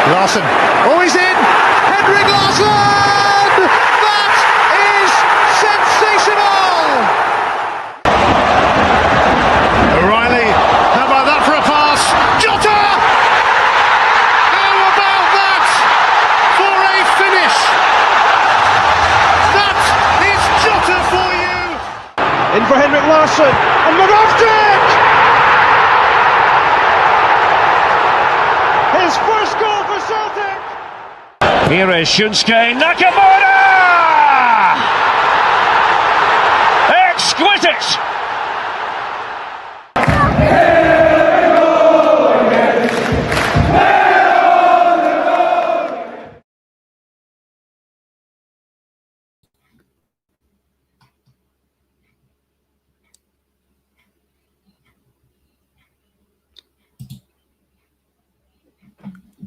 Larsson. Oh, he's in! Henrik Larsson! That is sensational! O'Reilly, how about that for a pass? Jota! How about that for a finish? That is Jota for you! In for Henrik Larsson, and Montage! His first goal for Celtic! Here is Shunsuke Nakamura! Exquisite!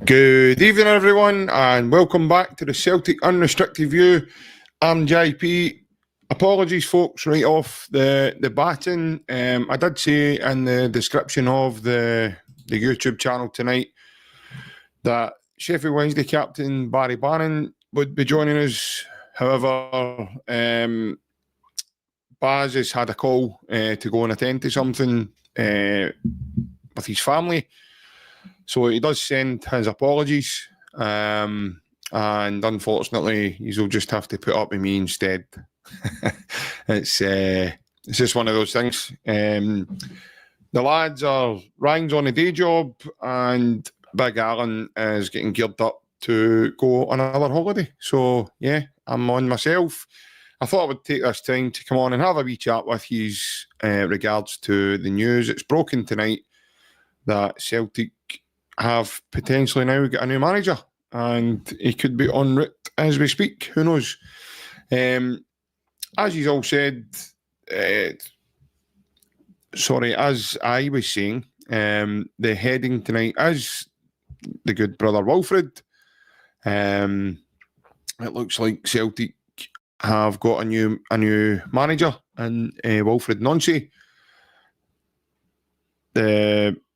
Good evening, everyone, and welcome back to the Celtic Unrestricted View. I'm JP. Apologies, folks, right off the baton. I did say in the description of the YouTube channel tonight that Sheffield Wednesday captain Barry Bannan would be joining us. However, Baz has had a call to go and attend to something with his family. So he does send his apologies, and unfortunately, he'll just have to put up with me instead. It's just one of those things. The lads are Ryan's on a day job, and Big Alan is getting geared up to go on another holiday. So yeah, I'm on myself. I thought I would take this time to come on and have a wee chat with you regards to the news. It's broken tonight that Celtic have potentially now got a new manager, and he could be en route as we speak. Who knows? As you all said, as I was saying, the heading tonight is the good brother Wilfried. It looks like Celtic have got a new manager in Wilfried Nonce,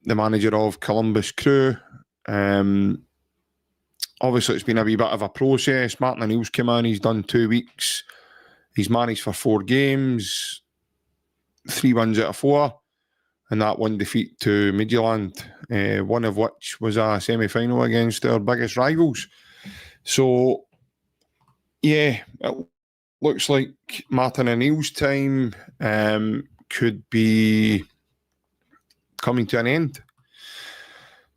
the manager of Columbus Crew. Obviously, it's been a wee bit of a process. Martin Neill's come in, he's done 2 weeks. He's managed for 4 games, 3 wins out of 4, and that 1 defeat to Midtjylland, one of which was a semi-final against our biggest rivals. So, yeah, it looks like Martin Neill's time could be coming to an end,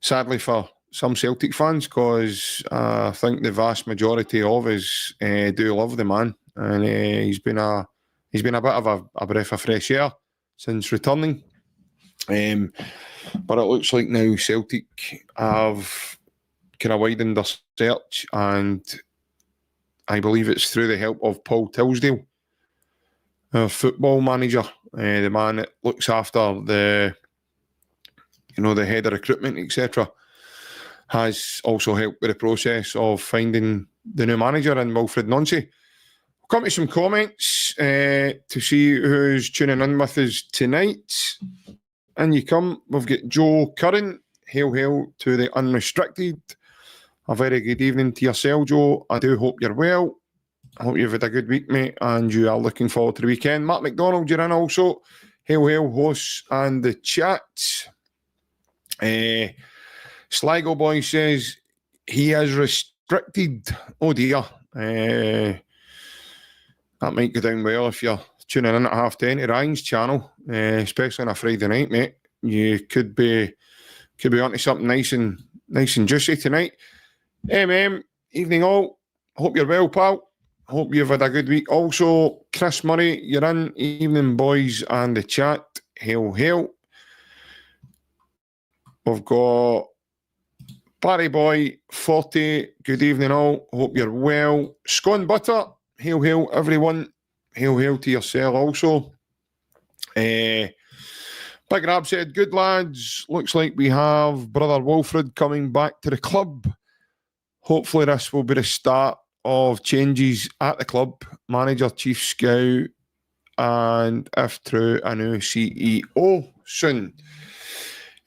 sadly for some Celtic fans, because I think the vast majority of us do love the man, and he's been a bit of a breath of fresh air since returning. But it looks like now Celtic have kind of widened their search, and I believe it's through the help of Paul Tilsdale, our football manager, the man that looks after the head of recruitment, etc., has also helped with the process of finding the new manager in Wilfried Nonce. We'll come to some comments to see who's tuning in with us tonight. And you come, we've got Joe Curran. Hail to the Unrestricted. A very good evening to yourself, Joe. I do hope you're well. I hope you've had a good week, mate, and you are looking forward to the weekend. Matt McDonald, you're in also. Hail, hosts and the chat. Sligo Boy says he is restricted. Oh dear. That might go down well if you're tuning in at 10:30 to Ryan's channel, especially on a Friday night, mate. You could be onto something nice and juicy tonight. Evening all. Hope you're well, pal. Hope you've had a good week. Also, Chris Murray, you're in. Evening, boys, and the chat. Hail. We've got Barry Boy 40. Good evening, all. Hope you're well. Scone Butter. Hail, everyone. Hail to yourself also. Big Rab said, good lads. Looks like we have brother Wilfried coming back to the club. Hopefully this will be the start of changes at the club. Manager, chief scout, and if true, a new CEO soon.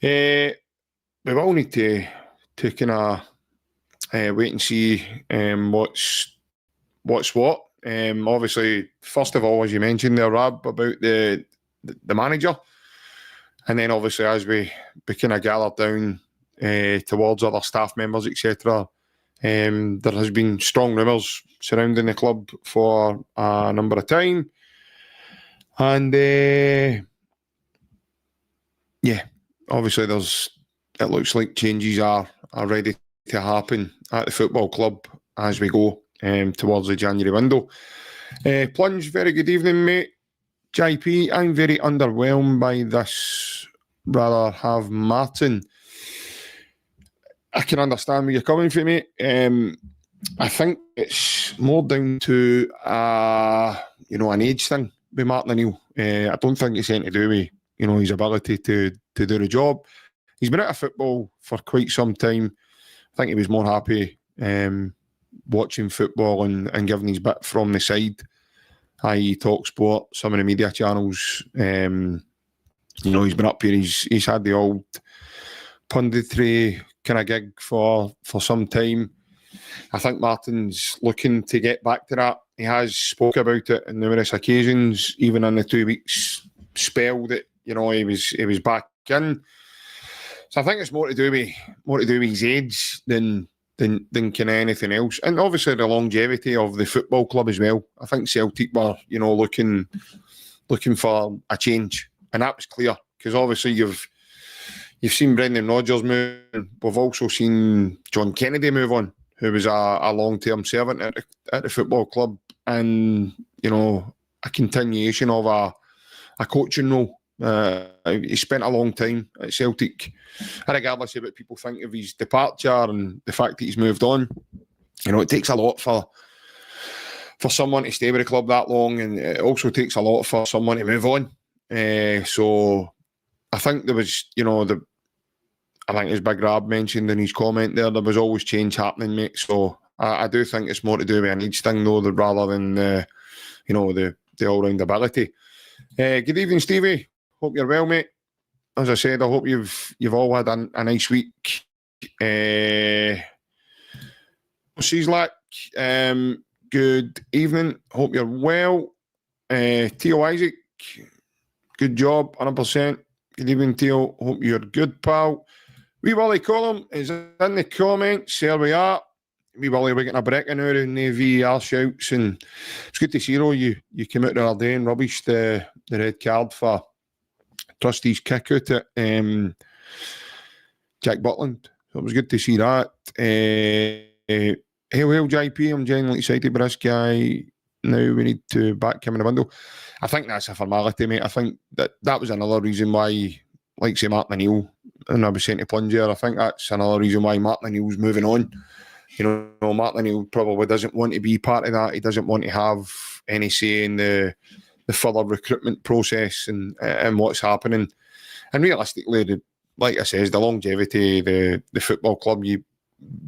We will need to kind of wait and see what's what. Obviously, first of all, as you mentioned there, Rab, about the manager. And then obviously as we kind of gather down towards other staff members, etc., there has been strong rumours surrounding the club for a number of time. And obviously it looks like changes are ready to happen at the football club as we go towards the January window. Plunge, very good evening, mate. JP, I'm very underwhelmed by this. Rather have Martin. I can understand where you're coming from, mate. I think it's more down to an age thing with Martin Neill. I don't think it's anything to do with his ability to do the job. He's been out of football for quite some time. I think he was more happy watching football and giving his bit from the side, i.e. TalkSport, some of the media channels. He's been up here. He's had the old punditry kind of gig for some time. I think Martin's looking to get back to that. He has spoke about it on numerous occasions, even in the 2 weeks spell that he was back in. So I think it's more to do with his age than kind of anything else, and obviously the longevity of the football club as well. I think Celtic were looking for a change, and that was clear because obviously you've seen Brendan Rodgers move. We've also seen John Kennedy move on, who was a long-term servant at the football club, and a continuation of a coaching role. He spent a long time at Celtic, regardless of what people think of his departure and the fact that he's moved on. It takes a lot for someone to stay with the club that long, and it also takes a lot for someone to move on. So I think there was, I think as Big Rab mentioned in his comment there was always change happening, mate. So I do think it's more to do with an age thing, though, rather than the all-round ability. Good evening, Stevie. Hope you're well, mate. As I said, I hope you've all had a nice week. Sheeslack, good evening. Hope you're well. Theo Isaac, good job, 100%. Good evening, Theo. Hope you're good, pal. Wee Willie Column is in the comments. There we are. Wee Willie, we're getting a breaking out in the VAR shouts, and it's good to see you. You came out the other day and rubbished the red card for Trustee's kick out at Jack Butland. So it was good to see that. Hail, JP. I'm genuinely excited by this guy. Now we need to back him in the window. I think that's a formality, mate. I think that was another reason why, like say Martin Neill, and I was saying to Plunger, I think that's another reason why Martin Neill's moving on. Martin Neill probably doesn't want to be part of that. He doesn't want to have any say in the further recruitment process and what's happening. And realistically, like I says, the longevity, the football club, you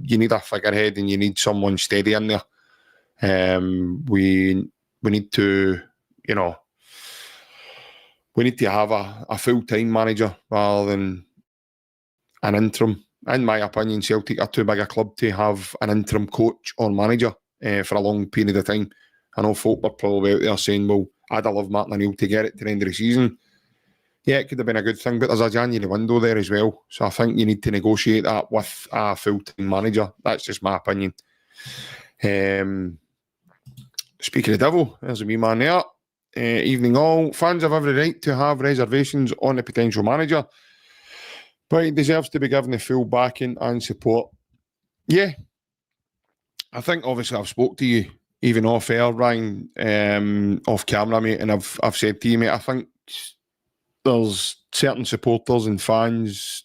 need a figurehead and you need someone steady in there. We need to, we need to have a full-time manager rather than an interim. In my opinion, Celtic are too big a club to have an interim coach or manager for a long period of time. I know folk were probably out there saying, well, I'd have loved Martin Neill to get it to the end of the season. Yeah, it could have been a good thing, but there's a January window there as well. So I think you need to negotiate that with a full-time manager. That's just my opinion. Speaking of devil, there's a wee man there. Evening all. Fans have every right to have reservations on the potential manager, but he deserves to be given the full backing and support. Yeah. I think obviously I've spoke to you even off air, Ryan, off camera, mate, and I've said to you, mate, I think there's certain supporters and fans,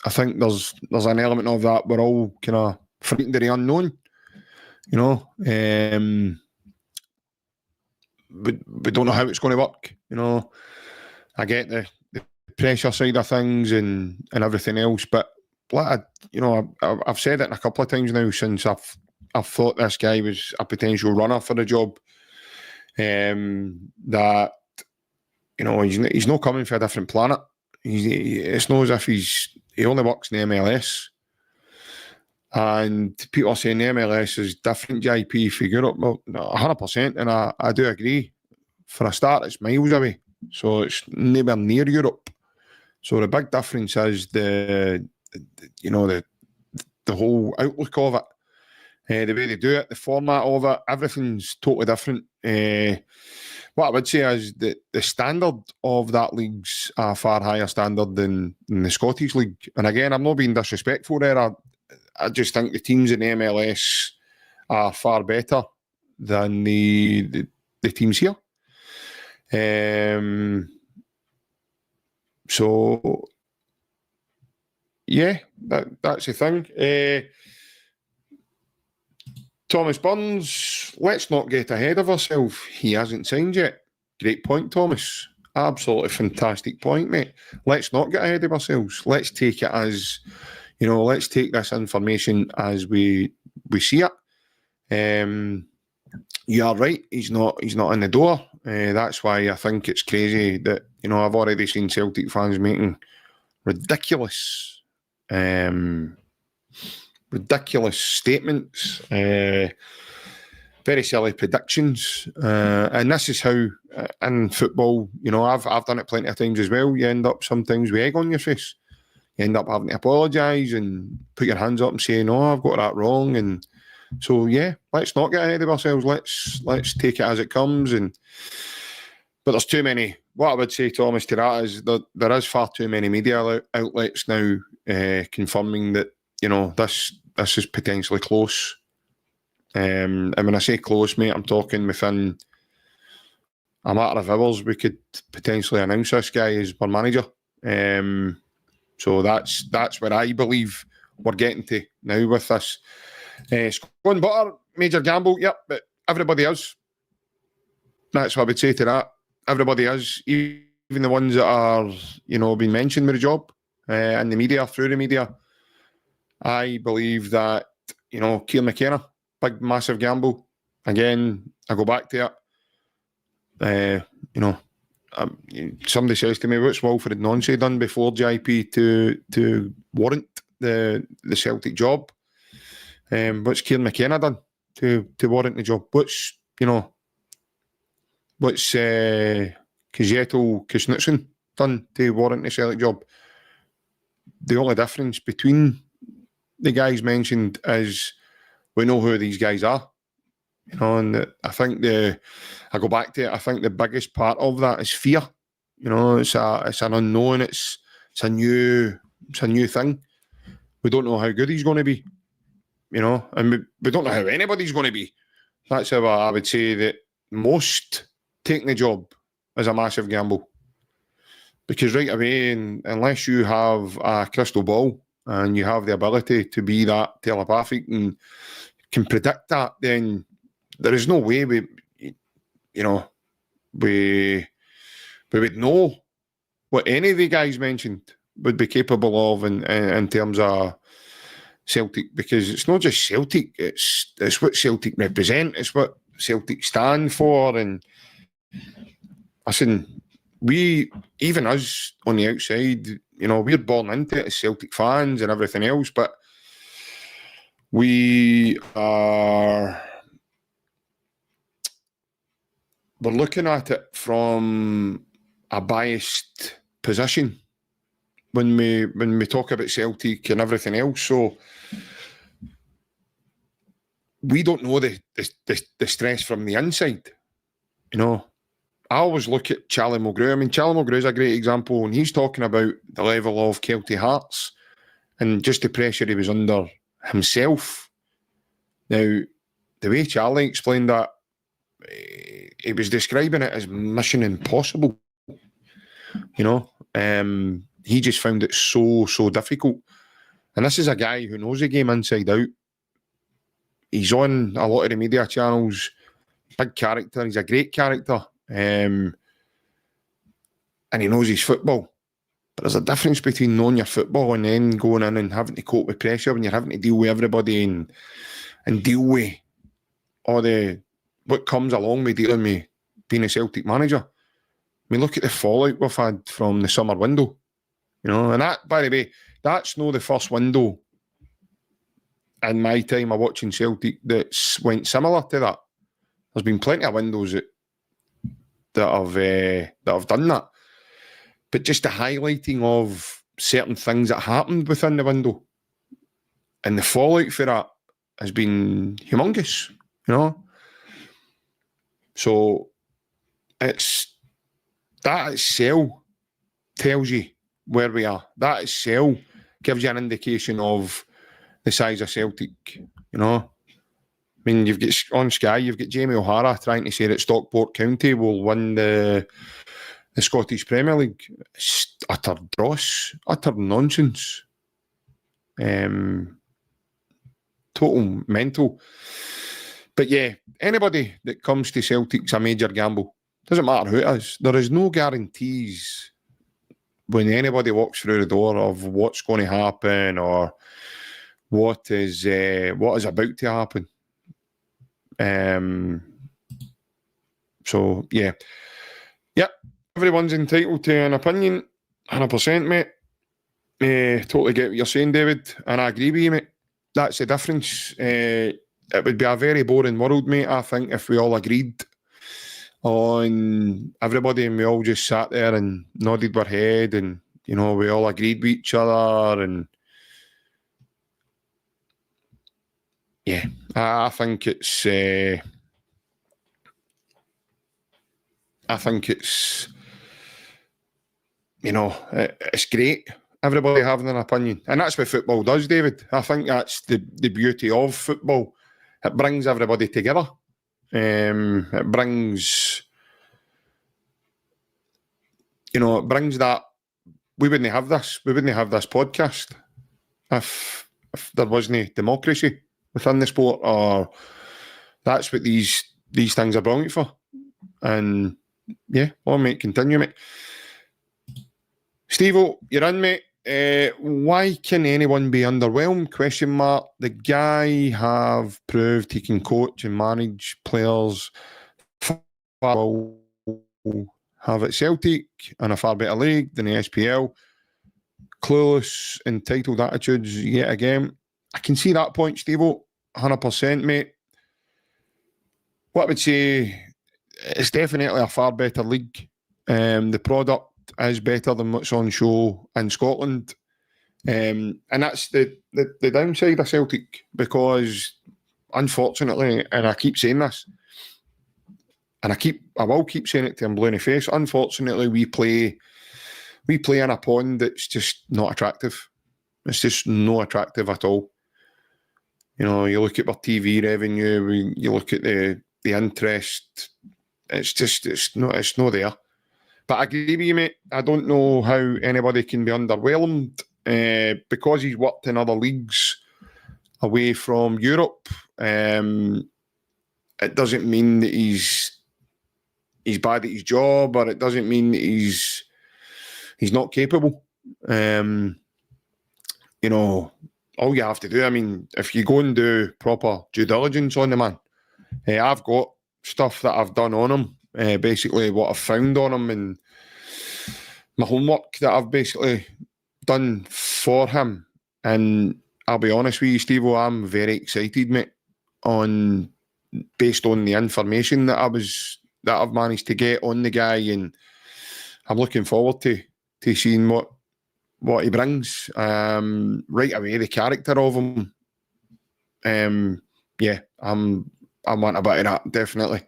I think there's an element of that. We're all kind of frightened of the unknown, we don't know how it's going to work, I get the pressure side of things and everything else, but I've said it a couple of times now since I've thought this guy was a potential runner for the job. That he's not coming for a different planet. It's not as if he only works in the MLS. And people are saying the MLS is different, JP, for Europe. Well, 100%, and I do agree. For a start, it's miles away, so it's nowhere near Europe. So the big difference is the whole outlook of it, the way they do it, the format of it, everything's totally different. What I would say is that the standard of that league's a far higher standard than the Scottish League. And again, I'm not being disrespectful there. I just think the teams in the MLS are far better than the teams here. So yeah, that's the thing. Thomas Burns, let's not get ahead of ourselves. He hasn't signed yet. Great point, Thomas. Absolutely fantastic point, mate. Let's not get ahead of ourselves. Let's take it as, let's take this information as we see it. You are right. He's not in the door. That's why I think it's crazy that, I've already seen Celtic fans making ridiculous statements, very silly predictions, and this is how in football, I've done it plenty of times as well. You end up sometimes with egg on your face. You end up having to apologise and put your hands up and say, "No, I've got that wrong." And so, yeah, let's not get ahead of ourselves. Let's take it as it comes. But there's too many. What I would say, Thomas, to that is that there is far too many media outlets now confirming that this is potentially close. And when I say close, mate, I'm talking within a matter of hours. We could potentially announce this guy as our manager. So that's where I believe we're getting to now with this. Scone Butter, major gamble, yep, but everybody is. That's what I would say to that. Everybody is, even the ones that are, being mentioned with the job in the media, through the media. I believe that, Kieran McKenna, big, massive gamble. Again, I go back to it. Somebody says to me, what's Wilfried Nonce done before JP to warrant the Celtic job? What's Kieran McKenna done to warrant the job? What's Kjetil Knutsen done to warrant the Celtic job? The only difference between the guys mentioned is we know who these guys are. And I think I go back to it, I think the biggest part of that is fear. It's an unknown, it's a new thing. We don't know how good he's going to be, and we don't know how anybody's going to be. That's how I would say that most taking the job is a massive gamble. Because right away, unless you have a crystal ball and you have the ability to be that telepathic and can predict that, then there is no way we would know what any of the guys mentioned would be capable of in terms of Celtic, because it's not just Celtic, it's what Celtic represent, it's what Celtic stand for. And listen, even us on the outside, we're born into it as Celtic fans and everything else, but we're looking at it from a biased position when we talk about Celtic and everything else. So we don't know the stress from the inside. I always look at Charlie Mulgrew. I mean, Charlie Mulgrew is a great example, and he's talking about the level of Celtic Hearts and just the pressure he was under himself. Now, the way Charlie explained that, he was describing it as mission impossible. He just found it so difficult. And this is a guy who knows the game inside out. He's on a lot of the media channels. Big character. He's a great character. And he knows his football. But there's a difference between knowing your football and then going in and having to cope with pressure when you're having to deal with everybody and deal with all what comes along with dealing with being a Celtic manager. I mean, look at the fallout we've had from the summer window. And that, by the way, that's not the first window in my time of watching Celtic that's went similar to that. There's been plenty of windows that have done that. But just the highlighting of certain things that happened within the window and the fallout for that has been humongous, you know. So that itself tells you where we are. That itself gives you an indication of the size of Celtic, you know. I mean, you've got on Sky, you've got Jamie O'Hara trying to say that Stockport County will win the Scottish Premier League. It's utter dross, utter nonsense. Total mental. But yeah, anybody that comes to Celtic's a major gamble. Doesn't matter who it is. There is no guarantees when anybody walks through the door of what's going to happen or what is about to happen. So yeah, everyone's entitled to an opinion, 100%, mate. Totally get what you're saying, David, and I agree with you, mate. That's the difference. It would be a very boring world, mate, I think, if we all agreed on everybody and we all just sat there and nodded our head and, you know, we all agreed with each other. And yeah, I think it's you know, it's great, everybody having an opinion. And that's what football does, David. I think that's the beauty of football. It brings everybody together. It brings, you know, it brings that. We wouldn't have this podcast if there wasn't democracy within the sport, or that's what these things are brilliant for. And yeah, well, mate, continue, mate. Steve-O, you're in, mate. Why can anyone be underwhelmed? ? The guy have proved he can coach and manage players far have at Celtic in a far better league than the SPL. Clueless, entitled attitudes yet again. I can see that point, Steve-O, 100%, mate. What I would say, it's definitely a far better league. The product is better than what's on show in Scotland. And that's the downside of Celtic, because unfortunately, and I keep saying this, and I will keep saying it till I'm blue in the face, unfortunately we play in a pond that's just not attractive. It's just not attractive at all. You know, you look at our TV revenue, you look at the interest, it's not there. But I agree with you, mate. I don't know how anybody can be underwhelmed because he's worked in other leagues away from Europe. It doesn't mean that he's bad at his job, or it doesn't mean that he's not capable. You know, all you have to do, I mean, if you go and do proper due diligence on the man, I've got stuff that I've done on him. Basically what I've found on him and my homework that I've basically done for him. And I'll be honest with you, Steve-O, I'm very excited, mate, based on the information that I've managed to get on the guy, and I'm looking forward to seeing what he brings. Right away, the character of him. Yeah, I'm wanting a bit of that, definitely.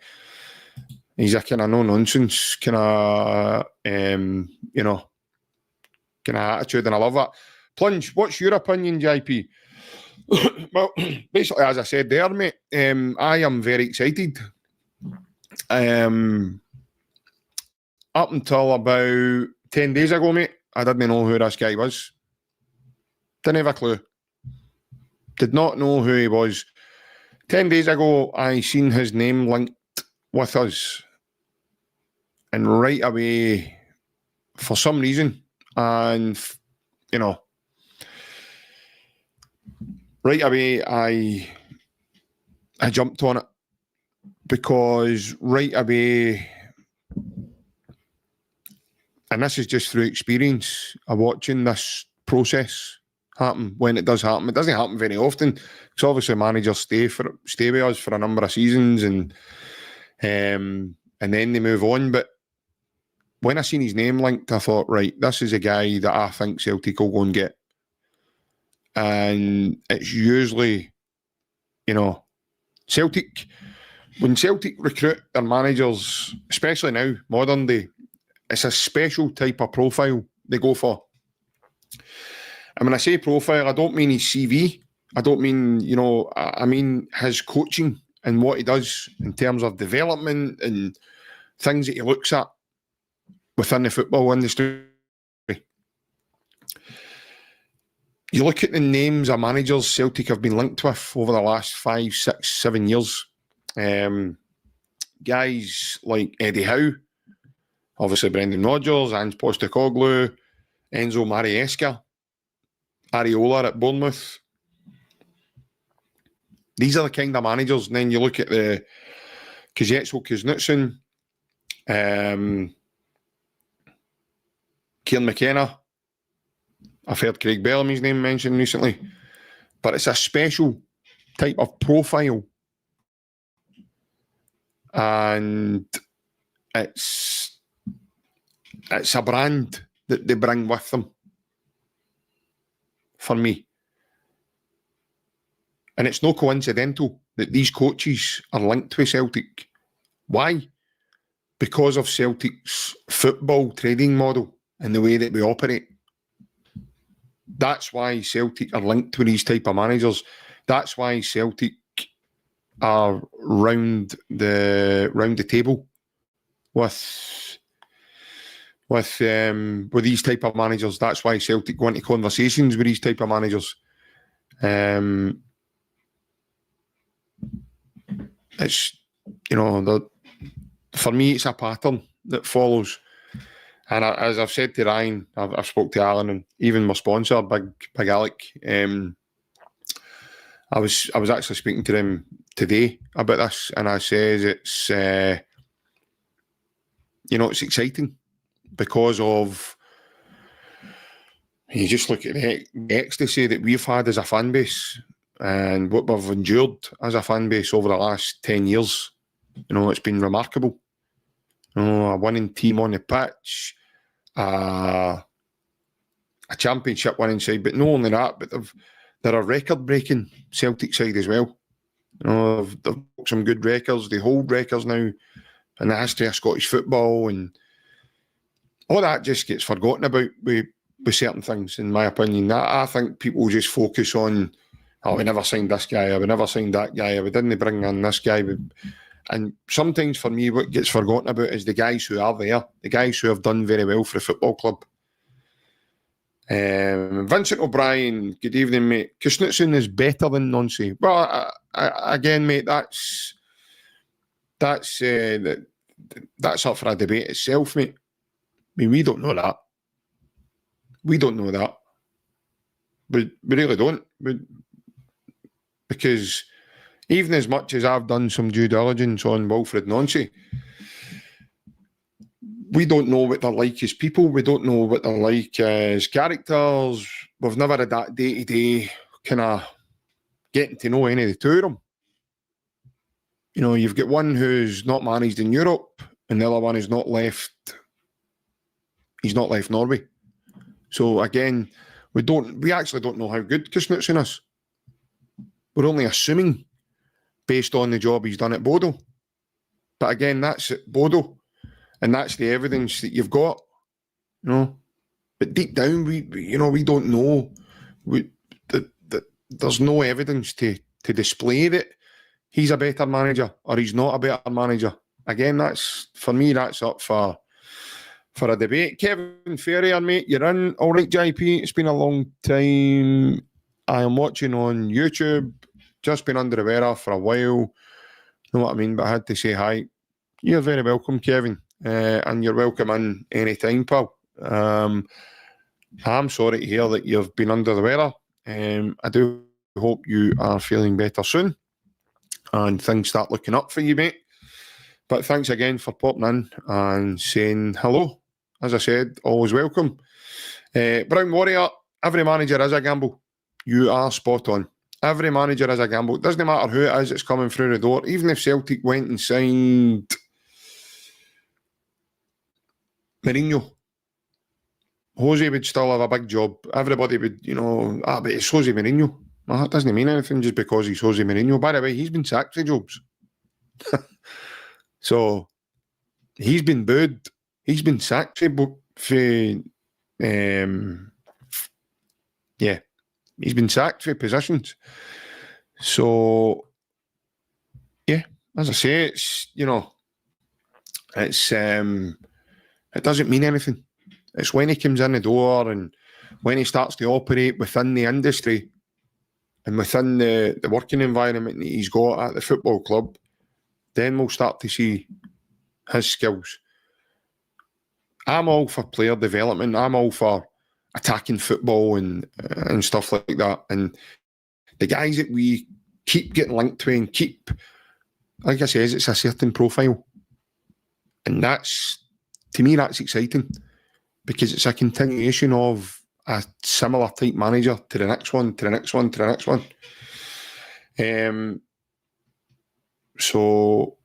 He's a kind of no-nonsense, kind of, you know, kind of attitude, and I love that. Plunge, what's your opinion, JP? Well, basically, as I said there, mate, I am very excited. Up until about 10 days ago, mate, I didn't know who this guy was. Didn't have a clue. Did not know who he was. 10 days ago, I seen his name linked with us. And right away, for some reason, and, you know, right away, I jumped on it, because right away, and this is just through experience of watching this process happen when it does happen. It doesn't happen very often because obviously managers stay with us for a number of seasons and then they move on. But when I seen his name linked, I thought, right, this is a guy that I think Celtic will go and get. And it's usually, Celtic, when Celtic recruit their managers, especially now, modern day, it's a special type of profile they go for. And when I say profile, I don't mean his CV. I don't mean, I mean his coaching and what he does in terms of development and things that he looks at within the football industry. You look at the names of managers Celtic have been linked with over the last 5, 6, 7 years. Guys like Eddie Howe, obviously Brendan Rodgers, Ange Postecoglou, Enzo Maresca, Areola at Bournemouth. These are the kind of managers. And then you look at the Kazetso Kuznetsov, Kieran McKenna. I've heard Craig Bellamy's name mentioned recently. But it's a special type of profile. And it's a brand that they bring with them. For me. And it's no coincidental that these coaches are linked with Celtic. Why? Because of Celtic's football trading model and the way that we operate. That's why Celtic are linked with these type of managers. That's why Celtic are round the table with these type of managers. That's why Celtic go into conversations with these type of managers. It's for me, it's a pattern that follows. And as I've said to Ryan, I've spoke to Alan and even my sponsor, Big Alec. I was actually speaking to them today about this, and I says it's it's exciting because of you just look at the ecstasy that we've had as a fan base and what we've endured as a fan base over the last 10 years. It's been remarkable. A winning team on the pitch, a championship winning side, but not only that, but they're a record-breaking Celtic side as well. They've got some good records. They hold records now in the history of Scottish football, and all that just gets forgotten about with certain things, in my opinion. I think people just focus on, we never signed this guy, we never signed that guy, we didn't bring in this guy. And sometimes for me, what gets forgotten about is the guys who are there, the guys who have done very well for the football club. Vincent O'Brien, good evening, mate. Kuznetsov is better than Nonsi. Well, again, mate, that's up for a debate itself, mate. I mean, we don't know that. We don't know that. We really don't. Because even as much as I've done some due diligence on Wilfried Nonsi, we don't know what they're like as people. We don't know what they're like as characters. We've never had that day-to-day kind of getting to know any of the two of them. You've got one who's not managed in Europe and the other one who's not left. He's not left Norway. So again, we actually don't know how good Kuznetsov is. We're only assuming based on the job he's done at Bodo. But again, that's at Bodo. And that's the evidence that you've got, But deep down, we don't know. There's no evidence to display that he's a better manager or he's not a better manager. Again, that's up for a debate. Kevin Ferrier, mate, you're in. All right, JP, it's been a long time. I am watching on YouTube. Just been under the weather for a while. You know what I mean? But I had to say hi. You're very welcome, Kevin. And you're welcome in any time, pal. I'm sorry to hear that you've been under the weather. I do hope you are feeling better soon and things start looking up for you, mate. But thanks again for popping in and saying hello. As I said, always welcome. Brown Warrior, every manager is a gamble. You are spot on. Every manager has a gamble. It doesn't matter who it is that's coming through the door. Even if Celtic went and signed Mourinho, Jose would still have a big job. Everybody would, but it's Jose Mourinho. Well, that doesn't mean anything just because he's Jose Mourinho. By the way, he's been sacked for jobs. So, he's been booed. He's been sacked for he's been sacked for positions. So, yeah, as I say, it's, it doesn't mean anything. It's when he comes in the door and when he starts to operate within the industry and within the working environment that he's got at the football club, then we'll start to see his skills. I'm all for player development. I'm all for attacking football and stuff like that. And the guys that we keep getting linked to and keep, like I says, it's a certain profile. And that's, to me, that's exciting because it's a continuation of a similar type manager to the next one, to the next one, to the next one. So,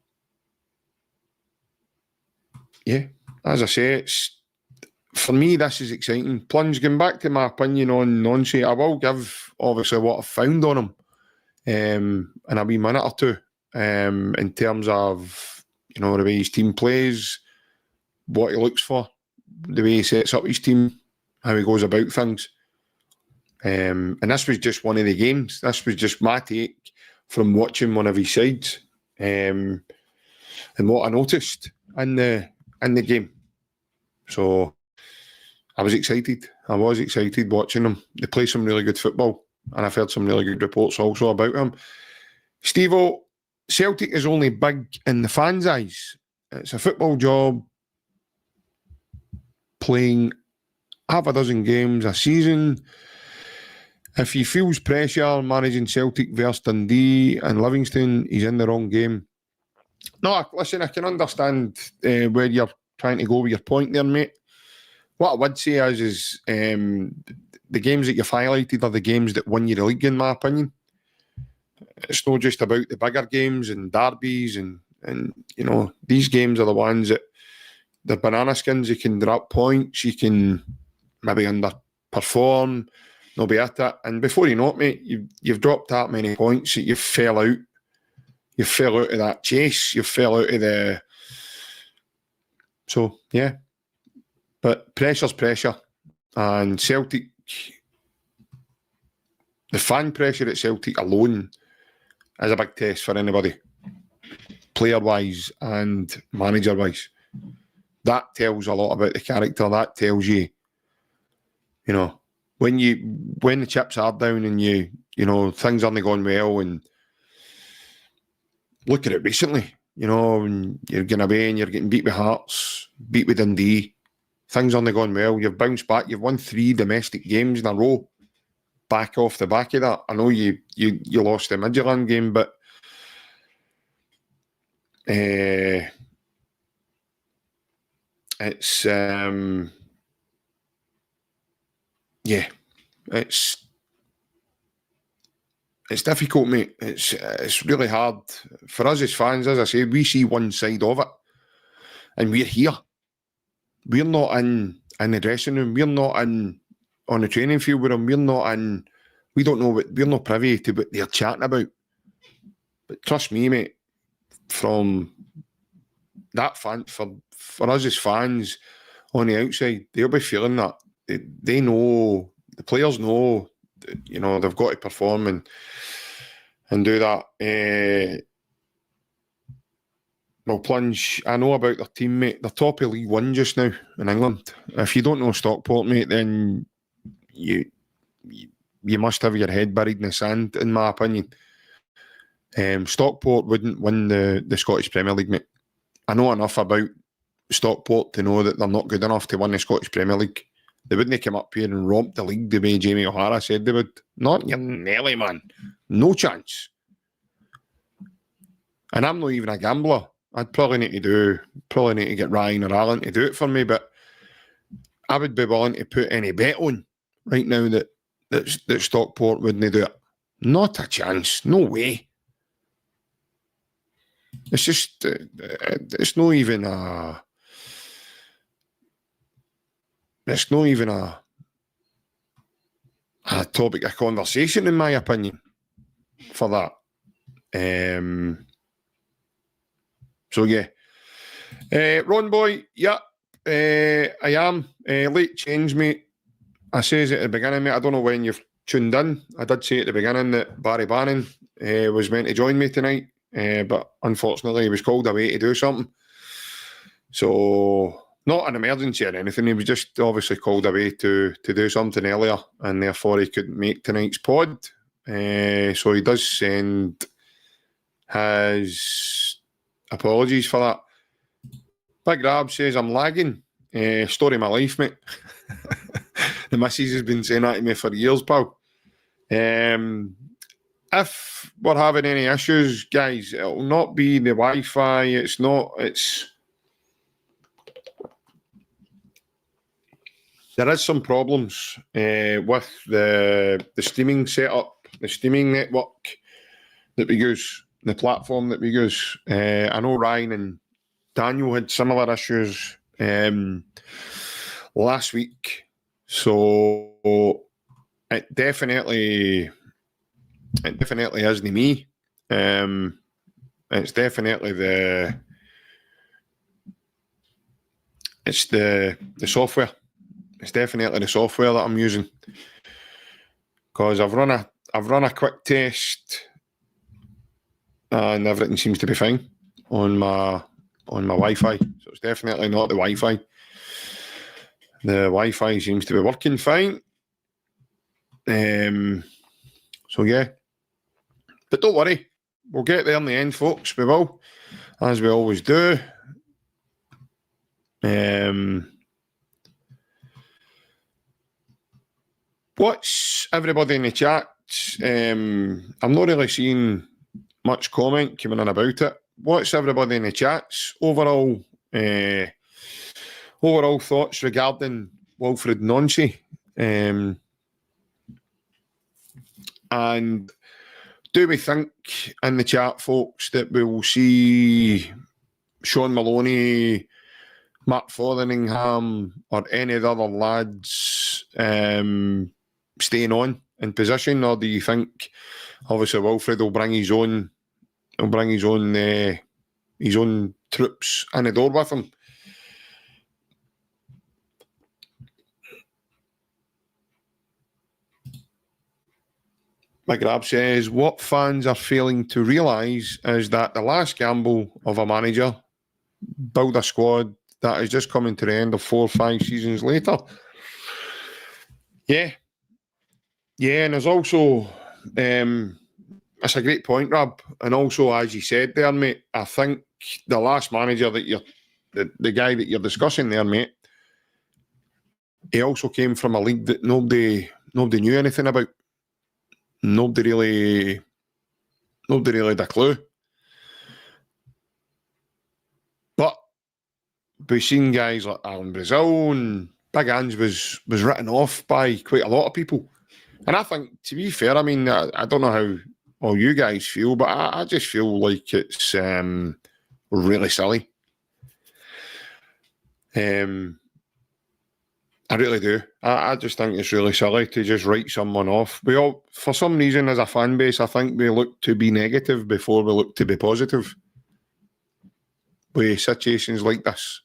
yeah, as I say, it's, for me, this is exciting. Plunge, going back to my opinion on Nonsi, I will give, obviously, what I've found on him in a wee minute or two, in terms of, the way his team plays, what he looks for, the way he sets up his team, how he goes about things. And this was just one of the games. This was just my take from watching one of his sides, and what I noticed in the game. So I was excited. I was excited watching them. They play some really good football, and I've heard some really good reports also about him. Steve-O, Celtic is only big in the fans' eyes. It's a football job, playing half a dozen games a season. If he feels pressure managing Celtic versus Dundee and Livingston, he's in the wrong game. No, listen, I can understand where you're trying to go with your point there, mate. What I would say is the games that you've highlighted are the games that win you the league, in my opinion. It's not just about the bigger games and derbies and these games are the ones that the banana skins, you can drop points, you can maybe underperform, no be at it. And before you know it, mate, you've dropped that many points that you fell out. You fell out of that chase. You fell out of the... So, yeah. But pressure's pressure. And Celtic... The fan pressure at Celtic alone is a big test for anybody. Player-wise and manager-wise. That tells a lot about the character. That tells you, when the chips are down and things aren't going well, and look at it recently, and you're going away and you're getting beat with Hearts, beat with Dundee, things aren't going well, you've bounced back, you've won 3 domestic games in a row, back off the back of that. I know you lost the Midtjylland game, but it's it's difficult, mate. It's really hard for us as fans. As I say, we see one side of it, and we're here. We're not in the dressing room. We're not on the training field with them. We're not in. We don't know what, we're not privy to what they're chatting about. But trust me, mate, from that fan, for us as fans on the outside, they'll be feeling that. They know, the players know, they've got to perform and do that. Well, Plunge, I know about their team, mate. They're top of League One just now in England. If you don't know Stockport, mate, then you must have your head buried in the sand, in my opinion. Stockport wouldn't win the Scottish Premier League, mate. I know enough about Stockport to know that they're not good enough to win the Scottish Premier League. They wouldn't come up here and romp the league the way Jamie O'Hara said they would. Not your Nelly, man. No chance. And I'm not even a gambler. I'd probably need to get Ryan or Alan to do it for me, but I would be willing to put any bet on right now that that Stockport wouldn't do it. Not a chance. No way. It's just, it's not even a topic of conversation, in my opinion, for that. So yeah. Ron Boy, yeah, I am. Late change, mate. I says at the beginning, mate, I don't know when you've tuned in. I did say at the beginning that Barry Bannan was meant to join me tonight, but unfortunately he was called away to do something. So, not an emergency or anything. He was just obviously called away to do something earlier, and therefore he couldn't make tonight's pod. So he does send his apologies for that. Big Rab says, I'm lagging. Story of my life, mate. The missus has been saying that to me for years, pal. If we're having any issues, guys, it'll not be the Wi-Fi. There is some problems with the streaming setup, the streaming network that we use, the platform that we use. I know Ryan and Daniel had similar issues last week. So it definitely isn't me. It's definitely the software. It's definitely the software that I'm using, because I've run a quick test and everything seems to be fine on my Wi-Fi. So it's definitely not the Wi-Fi. The Wi-Fi seems to be working fine. So yeah, but don't worry, we'll get there in the end, folks. We will, as we always do. What's everybody in the chat? I'm not really seeing much comment coming in about it. What's everybody in the chats overall thoughts regarding Wilfried Nonsi? And do we think in the chat, folks, that we will see Sean Maloney, Matt Fotheringham, or any of the other lads staying on in position, or do you think obviously Wilfried will bring his own troops in the door with him? McGrab says, what fans are failing to realise is that the last gamble of a manager, build a squad that is just coming to the end of 4 or 5 seasons later. Yeah, and there's also, it's a great point, Rob, and also, as you said there, mate, I think the last manager that the guy that you're discussing there, mate, he also came from a league that nobody knew anything about. Nobody really had a clue. But we've seen guys like Alan Brazil, and Big Ange was written off by quite a lot of people. And I think, to be fair, I mean, I don't know how all you guys feel, but I just feel like it's really silly. I really do. I just think it's really silly to just write someone off. We all, for some reason, as a fan base, I think we look to be negative before we look to be positive with situations like this.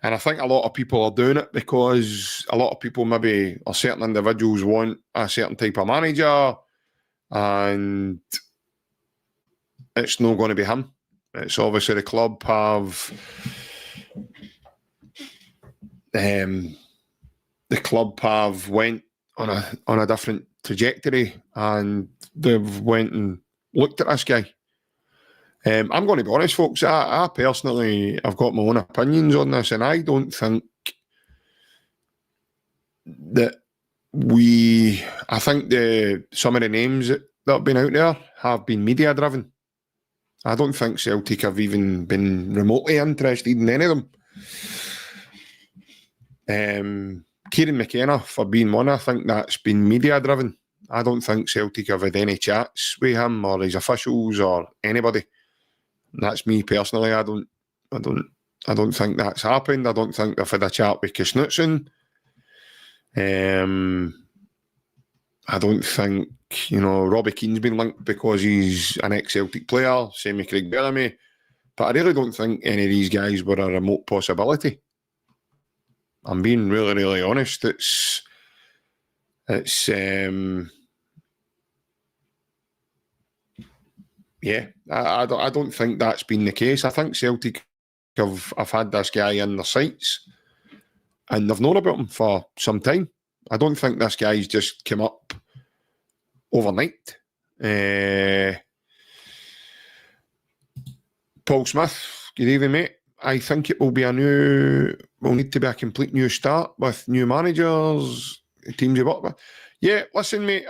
And I think a lot of people are doing it because a lot of people, maybe, or certain individuals, want a certain type of manager, and it's not going to be him. It's obviously the club have... the club have went on a different trajectory, and they've went and looked at this guy. I'm going to be honest, folks. I personally, I've got my own opinions on this, and I don't think that I think some of the names that have been out there have been media driven. I don't think Celtic have even been remotely interested in any of them. Kieran McKenna for being one, I think that's been media driven. I don't think Celtic have had any chats with him or his officials or anybody. And that's me personally. I don't think that's happened. I don't think they've had a chat with Knutson. I don't think, Robbie Keane's been linked because he's an ex-Celtic player, same with Craig Bellamy. But I really don't think any of these guys were a remote possibility. I'm being really, really honest. I don't think that's been the case. I think Celtic have had this guy in their sights and they've known about him for some time. I don't think this guy's just come up overnight. Paul Smith, good evening, mate. I think it will need to be a complete new start with new managers, teams you work with. Yeah, listen, mate,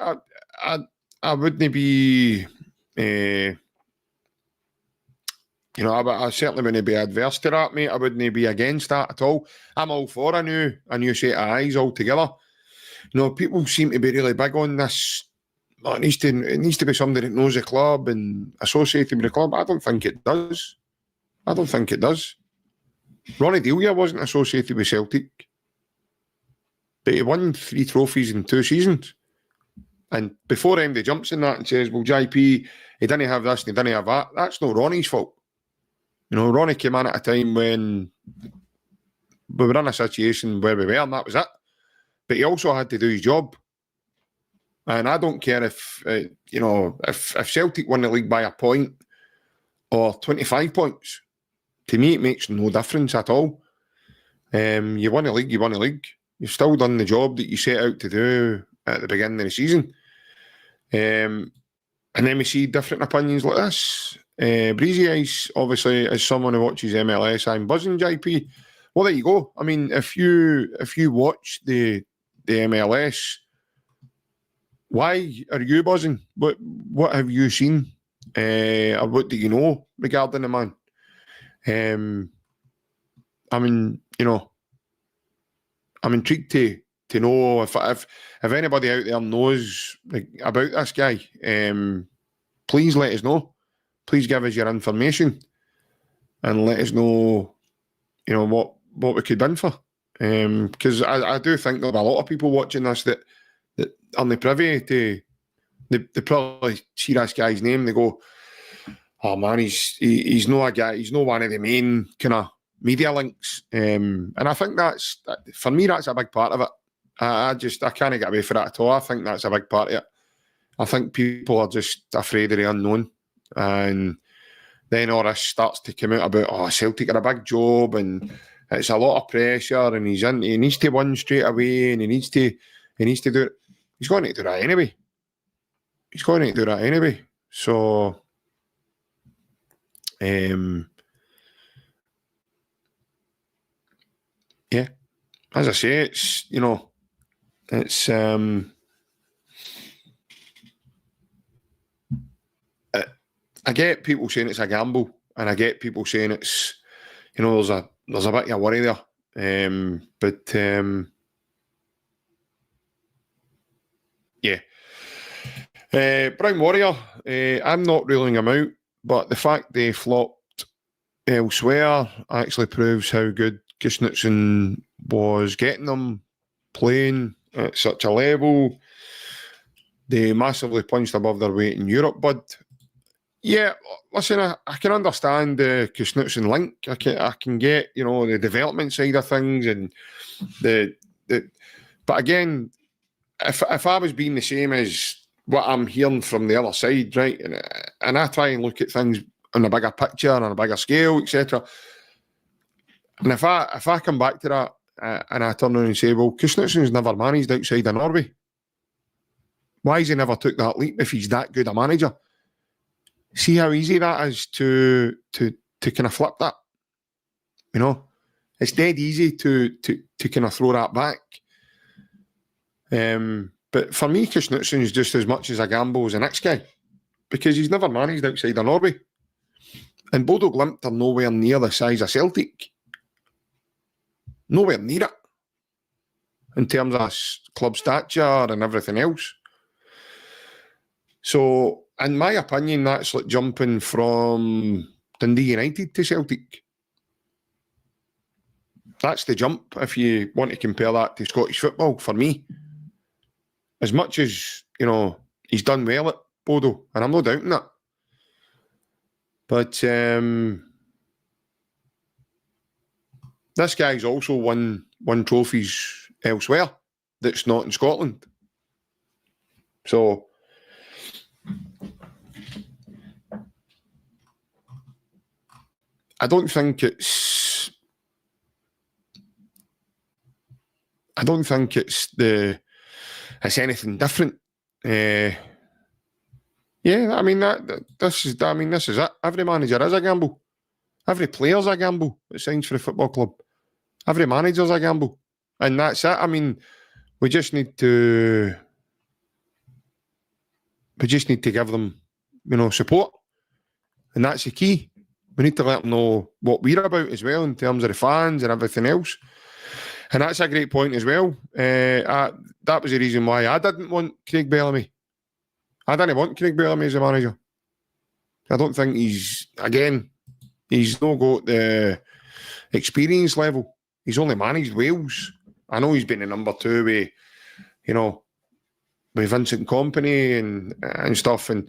I wouldn't be, I certainly wouldn't be adverse to that, mate. I wouldn't be against that at all. I'm all for a new set of eyes altogether. People seem to be really big on this. It needs to be somebody that knows the club and associated with the club. I don't think it does. Ronnie Delia wasn't associated with Celtic, but he won 3 trophies in 2 seasons. And before MD jumps in that and says, well, JP, he didn't have this and he didn't have that, that's not Ronnie's fault. Ronnie came in at a time when we were in a situation where we were, and that was it. But he also had to do his job. And I don't care if Celtic won the league by a point or 25 points. To me, it makes no difference at all. You won the league, you won the league. You've still done the job that you set out to do at the beginning of the season. And then we see different opinions like this. Breezy Ice, obviously, as someone who watches MLS, I'm buzzing, JP. Well, there you go. I mean, if you watch the MLS, why are you buzzing? What have you seen? Or what do you know regarding the man? I'm intrigued to know if anybody out there knows about this guy. Please let us know. Please give us your information and let us know, what we could win for. Because I do think there'll be a lot of people watching this that aren't privy to. They probably see this guy's name. They go, "Oh man, he's not a guy. He's not one of the main kind of media links." And I think for me, that's a big part of it. I can't get away from that at all. I think that's a big part of it. I think people are just afraid of the unknown, and then all this starts to come out about, Celtic are a big job and it's a lot of pressure, and he needs to win straight away, and he needs to do it. He's going to do that anyway. So, yeah, as I say, it's I get people saying it's a gamble, and I get people saying it's, there's a bit of worry there. But yeah. Brown Warrior, I'm not ruling him out, but the fact they flopped elsewhere actually proves how good Knutson was getting them playing at such a level. They massively punched above their weight in Europe, but yeah, listen, I can understand the Knutson link. I can get, the development side of things and but again, if I was being the same as what I'm hearing from the other side, right, and I try and look at things on a bigger picture, on a bigger scale, etc. And if I come back to that and I turn around and say, well, Knutson's never managed outside of Norway. Why has he never took that leap if he's that good a manager? See how easy that is to kind of flip that. It's dead easy to kind of throw that back. But for me, Knutson is just as much as a gamble as the next guy, because he's never managed outside of Norway. And Bodo Glimt are nowhere near the size of Celtic. Nowhere near it. in terms of club stature and everything else. So, in my opinion, that's like jumping from Dundee United to Celtic. That's the jump if you want to compare that to Scottish football, for me. As much as, you know, he's done well at Bodo, and I'm not doubting that. But this guy's also won trophies elsewhere that's not in Scotland. So I don't think it's anything different. Yeah, I mean this is it. Every manager is a gamble. Every player's a gamble that signs for a football club. Every manager's a gamble. And that's it. I mean, we just need to give them, you know, support. And that's the key. We need to let them know what we're about as well in terms of the fans and everything else. And that's a great point as well. That was the reason why I didn't want Craig Bellamy. I didn't want Craig Bellamy as a manager. I don't think he's not got the experience level. He's only managed Wales. I know he's been a number 2 with, you know, with Vincent Kompany and stuff. And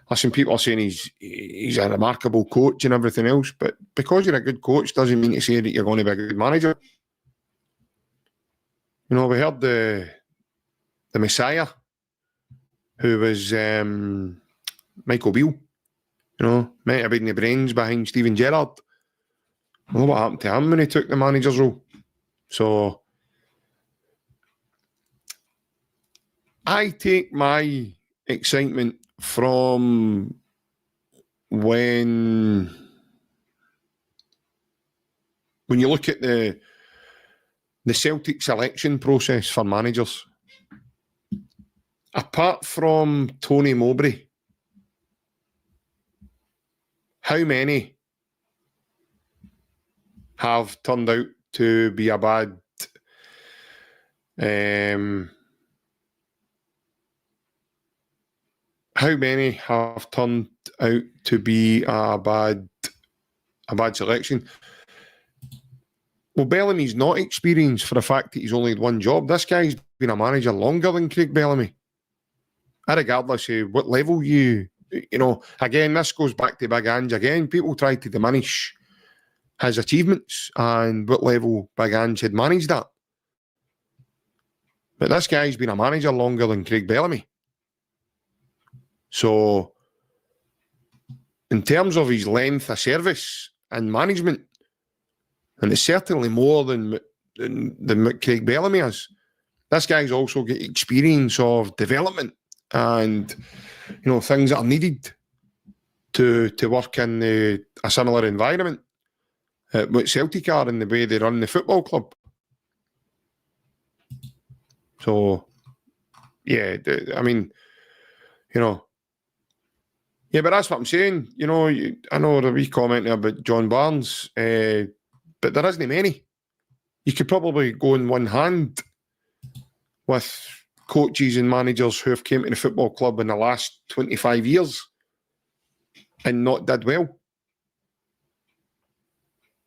listen, people are saying he's a remarkable coach and everything else. But because you're a good coach doesn't mean to say that you're going to be a good manager. You know, we heard the Messiah, who was Michael Beale. You know, might have been the brains behind Steven Gerrard. I know what happened to him when he took the manager's role. So I take my excitement from when you look at the Celtic selection process for managers. Apart from Tony Mowbray, how many have turned out to be a bad selection? Well, Bellamy's not experienced for the fact that he's only had one job. This guy's been a manager longer than Craig Bellamy. Regardless of what level you know, again, this goes back to Big Ange again. People try to diminish his achievements and what level Big Ange had managed at. But this guy's been a manager longer than Craig Bellamy. So, in terms of his length of service and management, and it's certainly more than what Craig Bellamy has, this guy's also got experience of development and, you know, things that are needed to work in a similar environment. What Celtic are in the way they run the football club. So, yeah, I mean, you know, yeah, but that's what I'm saying. You know, I know the wee comment about John Barnes, but there isn't many. You could probably go in one hand with coaches and managers who have came to the football club in the last 25 years and not did well.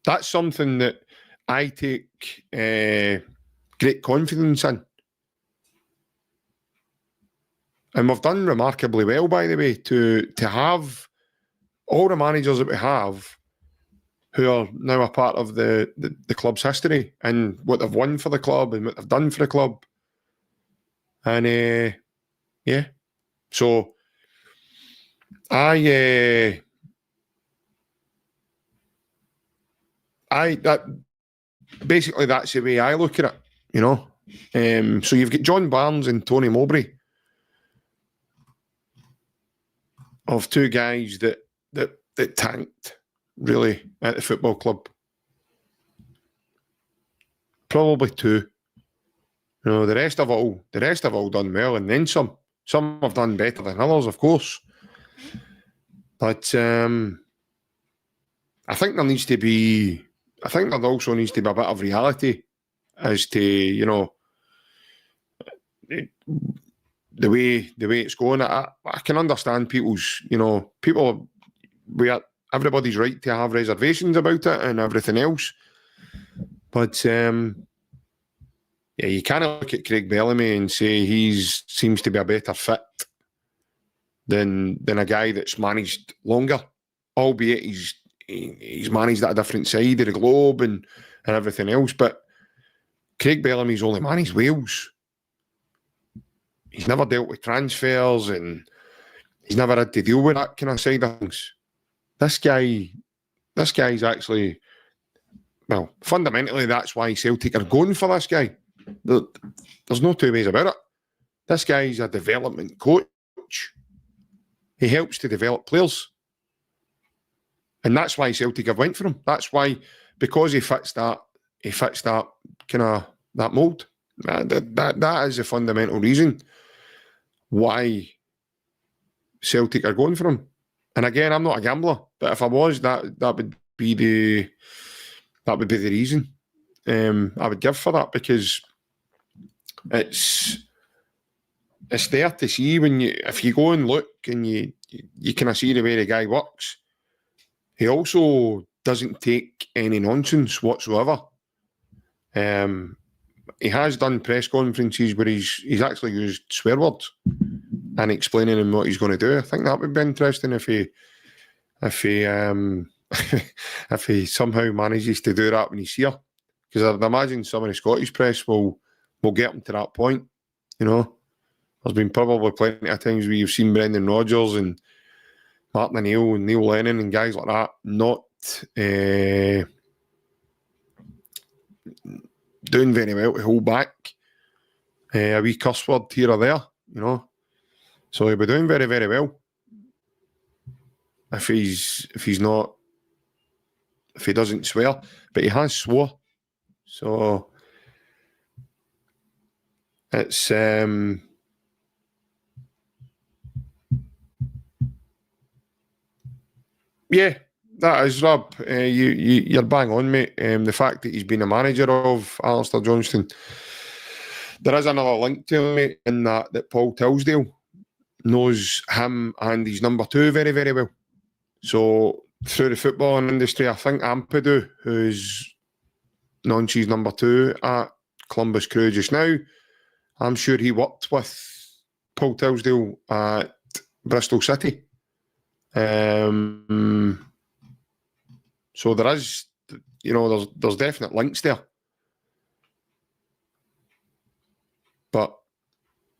That's something that I take great confidence in. And we've done remarkably well, by the way, to have all the managers that we have who are now a part of the club's history and what they've won for the club and what they've done for the club. And yeah, so that's the way I look at it, you know. So you've got John Barnes and Tony Mowbray, of two guys that tanked really at the football club. Probably two. You know, the rest have all done well, and then some. Some have done better than others, of course. But I think there also needs to be a bit of reality as to, you know, the way it's going, I can understand people's, everybody's right to have reservations about it and everything else. But you can't look at Craig Bellamy and say he seems to be a better fit than a guy that's managed longer, albeit he's managed at a different side of the globe and everything else. But Craig Bellamy's only managed Wales. He's never dealt with transfers and he's never had to deal with that kind of side of things. This guy's actually, well, fundamentally, that's why Celtic are going for this guy. There's no two ways about it. This guy's a development coach. He helps to develop players. And that's why Celtic have went for him. That's why, because he fits that kind of, that mould. That is the fundamental reason why Celtic are going for him. And again, I'm not a gambler, but if I was, that would be the reason I would give for that, because it's there to see if you go and look and you kind of see the way the guy works. He also doesn't take any nonsense whatsoever. He has done press conferences where he's actually used swear words and explaining him what he's going to do. I think that would be interesting if he if he somehow manages to do that when he's here, because I'd imagine some of the Scottish press will get him to that point. There's been probably plenty of times where you've seen Brendan Rodgers and Martin Neill and Neil Lennon and guys like that not doing very well to hold back a wee cuss word here or there, So he'll be doing very, very well if he doesn't swear, but he has swore. So it's yeah, that is, Rob. You're bang on, mate. The fact that he's been a manager of Alistair Johnston, there is another link to him, mate, in that Paul Tilsdale knows him and his number two very, very well. So through the footballing industry, I think Ampadu, who's Nonchi's number two at Columbus Crew just now, I'm sure he worked with Paul Tilsdale at Bristol City. So there is, there's definite links there. But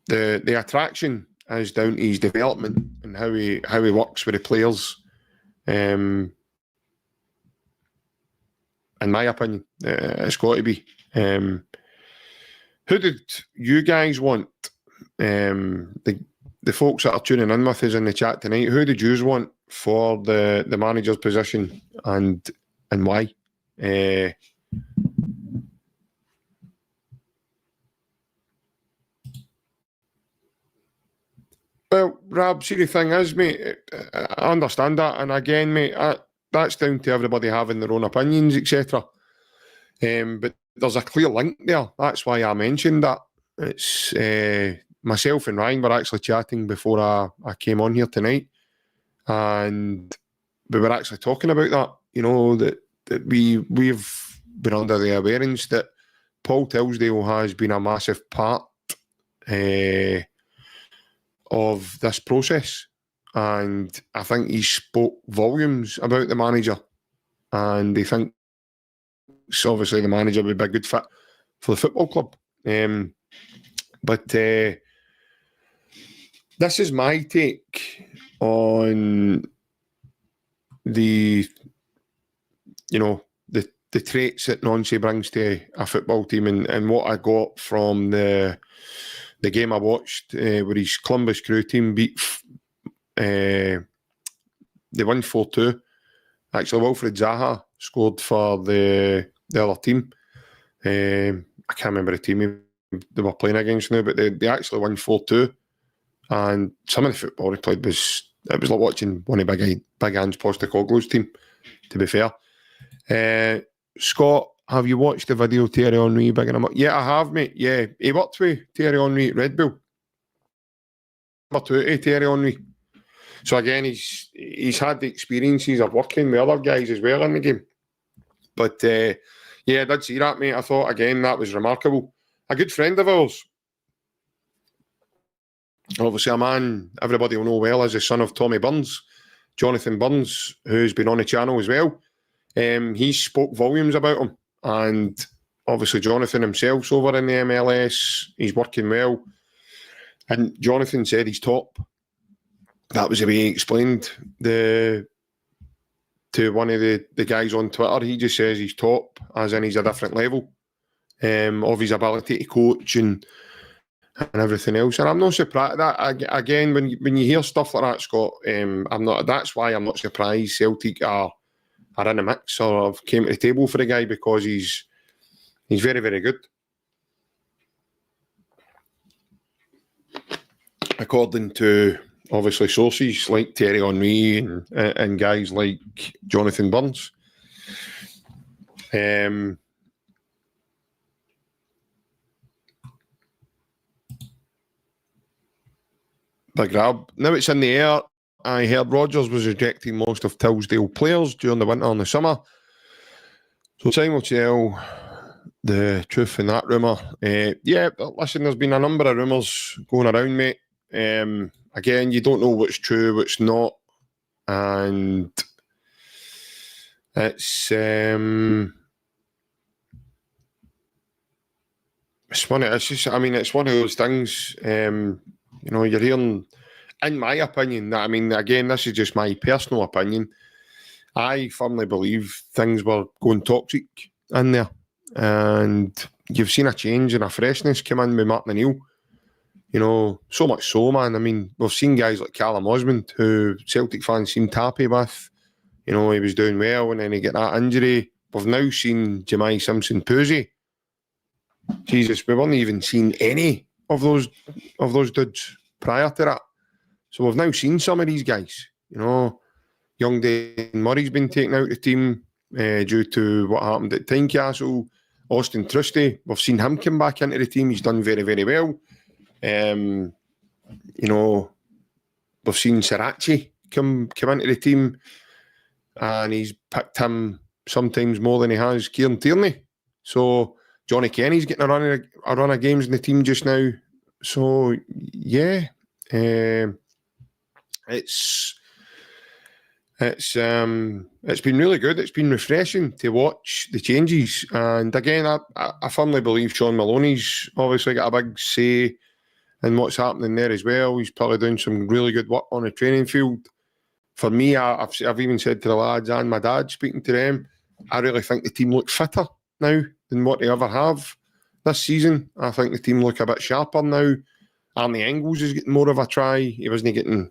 the attraction is down to his development and how he works with the players. In my opinion, it's got to be. Who did you guys want? The folks that are tuning in with us in the chat tonight, who did you want for the manager's position and why? Well, Rab, see, the thing is, mate, I understand that, and again, mate, that's down to everybody having their own opinions, etc. But there's a clear link there. That's why I mentioned that. It's myself and Ryan were actually chatting before I came on here tonight, and we were actually talking about that. That we've been under the awareness that Paul Tilsdale has been a massive part of this process, and I think he spoke volumes about the manager, and he thinks obviously the manager would be a good fit for the football club. But this is my take on the traits that Nonce brings to a football team, and what I got from the game I watched where his Columbus Crew team beat, they won 4-2. Actually, Wilfried Zaha scored for the other team. I can't remember the team they were playing against now, but they actually won 4-2. And some of the football he played was like watching one of Big Ange Postecoglou's team, to be fair. Scott, have you watched the video Thierry Henry bigging him up? Yeah, I have, mate. Yeah, he worked with Thierry Henry at Red Bull. Number 2 Thierry Henry. So again, he's had the experiences of working with other guys as well in the game. But yeah, I did see that, mate. I thought, again, that was remarkable. A good friend of ours. Obviously, a man everybody will know well as the son of Tommy Burns, Jonathan Burns, who's been on the channel as well. He spoke volumes about him. And obviously, Jonathan himself's over in the MLS. He's working well. And Jonathan said he's top. That was the way he explained to one of the guys on Twitter. He just says he's top, as in he's a different level of his ability to coach and everything else. And I'm not surprised that again when you hear stuff like that, Scott. I'm not. That's why I'm not surprised Celtic are in a mix or have came to the table for the guy, because he's very, very good. According to obviously sources like Thierry Henry and guys like Jonathan Burns. Big grab. Now it's in the air. I heard Rodgers was rejecting most of Tillsdale players during the winter and the summer. So time will tell the truth in that rumour. Yeah, listen, there's been a number of rumours going around, mate. Again, you don't know what's true, what's not. And it's one of those things. You know, you're hearing, in my opinion, that, I mean, again, this is just my personal opinion. I firmly believe things were going toxic in there. And you've seen a change and a freshness come in with Martin Neill. You know, so much so, man. I mean, we've seen guys like Callum Osmond, who Celtic fans seemed happy with. You know, he was doing well, and then he got that injury. We've now seen Jemai Simpson-Puzzi. Jesus, we weren't even seen any of those dudes prior to that. So we've now seen some of these guys. You know, young Dane Murray's been taken out of the team due to what happened at Tynecastle. Austin Trusty, we've seen him come back into the team. He's done very, very well. You know, we've seen Sirachi come into the team, and he's picked him sometimes more than he has Kieran Tierney. So Johnny Kenny's getting a run of games in the team just now. So yeah, it's been really good. It's been refreshing to watch the changes. And again, I firmly believe Sean Maloney's obviously got a big say in what's happening there as well. He's probably doing some really good work on the training field. For me, I've even said to the lads and my dad, speaking to them, I really think the team look fitter now than what they ever have this season. I think the team look a bit sharper now. Arnie Engels is getting more of a try. He wasn't getting,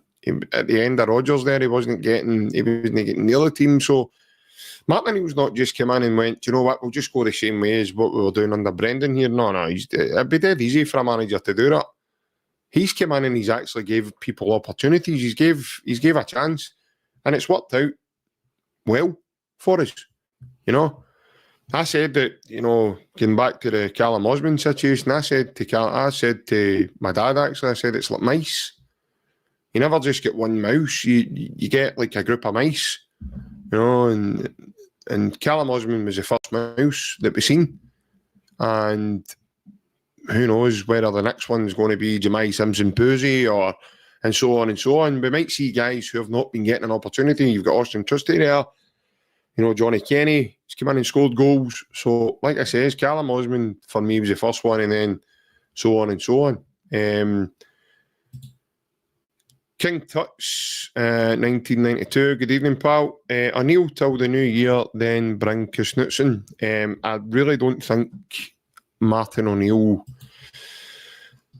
at the end of Rodgers there, he wasn't getting the other team. So Martin Neill's not just come in and went, you know what, we'll just go the same way as what we were doing under Brendan here. No, it'd be dead easy for a manager to do that. He's come in and he's actually gave people opportunities. He's gave a chance, and it's worked out well for us. You know, I said that, you know, getting back to the Callum Osmond situation, I said to my dad, actually, I said it's like mice. You never just get one mouse. You get like a group of mice, you know, and Callum Osmond was the first mouse that we seen. And who knows whether the next one's going to be Jemai Simpson-Puzzi and so on and so on. We might see guys who have not been getting an opportunity. You've got Austin Trusty there. You know, Johnny Kenny, he's come in and scored goals. So, like I says, Callum Osmond, for me, was the first one, and then so on and so on. King Tuts, 1992. Good evening, pal. O'Neill till the new year, then bring Knutsen. I really don't think Martin O'Neill...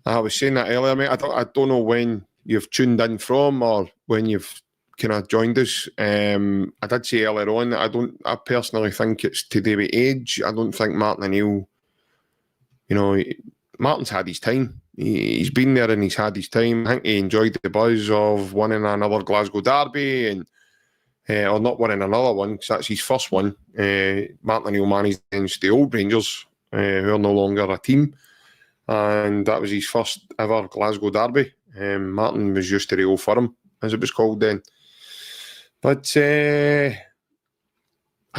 I was saying that earlier, mate. I don't know when you've tuned in from or when you've kind of joined us. I did say earlier on that I personally think it's to do with age. I don't think Martin O'Neill, you know, Martin's had his time. He's been there and he's had his time. I think he enjoyed the buzz of winning another Glasgow derby, and or not winning another one, because that's his first one. Martin O'Neill managed against the old Rangers, who are no longer a team, and that was his first ever Glasgow derby. Martin was used to the Old Firm, as it was called then. But I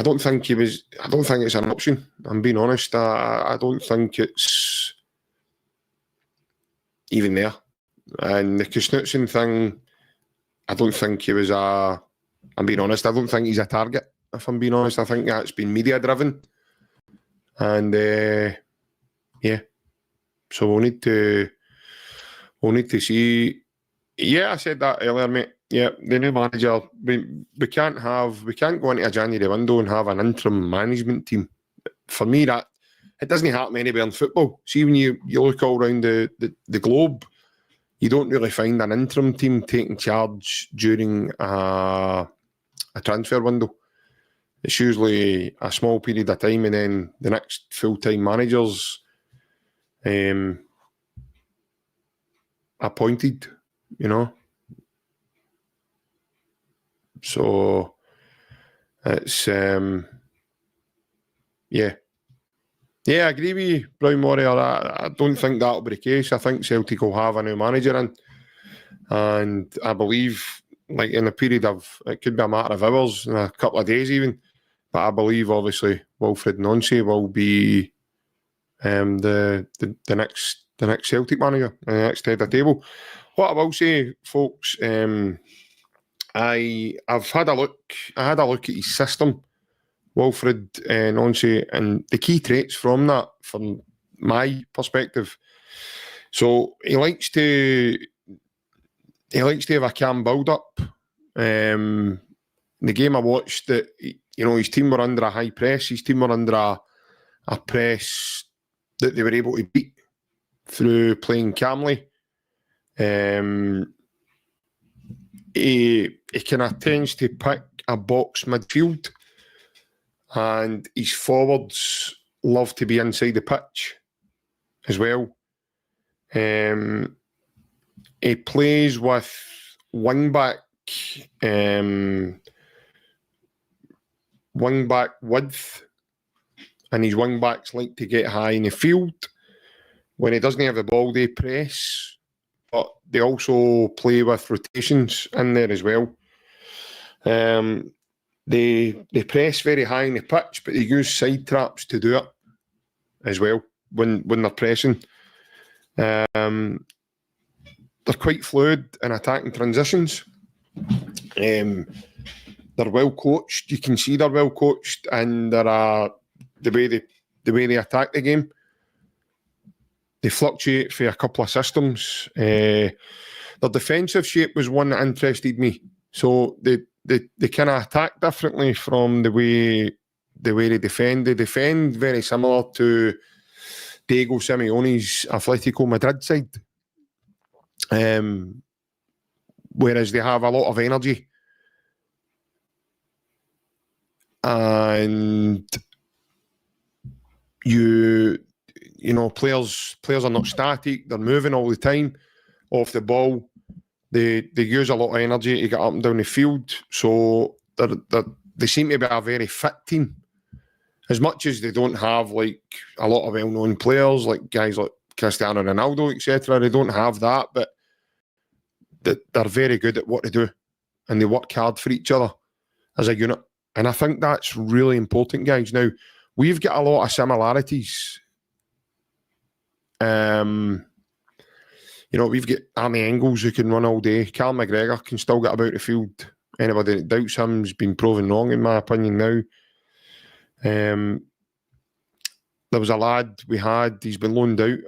don't think it's an option. I'm being honest. I don't think it's even there. And the Knutsen thing, I don't think he was I'm being honest, I don't think he's a target, if I'm being honest. I think that's been media driven. And yeah. So we'll need to see. Yeah, I said that earlier, mate. Yeah, the new manager, we can't go into a January window and have an interim management team. For me, that it doesn't happen anywhere in football. See, when you look all around the globe, you don't really find an interim team taking charge during a transfer window. It's usually a small period of time, and then the next full-time manager's appointed, you know. So it's yeah, I agree with you, Brown Warrior. I don't think that'll be the case. I think Celtic will have a new manager in, and I believe, like, in a period of, it could be a matter of hours, in a couple of days even, but I believe obviously Wilfried Nonce will be the next Celtic manager, the next head of the table. What I will say, folks, I've had a look. I had a look at his system, Wilfried Nonce, and the key traits from that, from my perspective. So he likes to have a calm build-up. The game I watched, that, you know, his team were under a high press. His team were under a press that they were able to beat through playing calmly. He kind of tends to pick a box midfield, and his forwards love to be inside the pitch as well. He plays with wing-back width, and his wing-backs like to get high in the field. When he doesn't have the ball, they press, but they also play with rotations in there as well. They press very high in the pitch, but they use side traps to do it as well when they're pressing. They're quite fluid in attacking transitions. They're well coached. You can see they're well coached, and the way they attack the game. They fluctuate for a couple of systems. Their defensive shape was one that interested me. So they kind of attack differently from the way they defend. They defend very similar to Diego Simeone's Atletico Madrid side. Whereas they have a lot of energy. And you know, players are not static. They're moving all the time off the ball. They use a lot of energy to get up and down the field. So they seem to be a very fit team. As much as they don't have, like, a lot of well-known players, like guys like Cristiano Ronaldo, etc. They don't have that, but they're very good at what they do, and they work hard for each other as a unit. And I think that's really important, guys. Now, we've got a lot of similarities. You know, we've got Arnie Engels who can run all day. Cal McGregor can still get about the field. Anybody that doubts him has been proven wrong, in my opinion, now. There was a lad we had, he's been loaned out.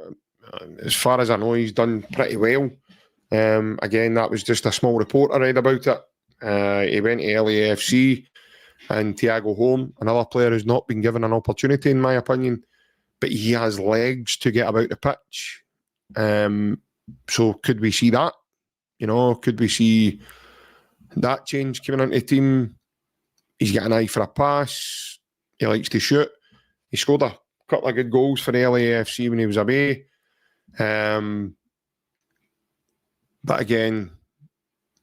As far as I know, he's done pretty well. Again, that was just a small report I read about it. He went to LAFC, and Thiago Holm, another player who's not been given an opportunity, in my opinion, but he has legs to get about the pitch. So could we see that? You know, could we see that change coming into the team? He's got an eye for a pass. He likes to shoot. He scored a couple of good goals for the LAFC when he was away. But again,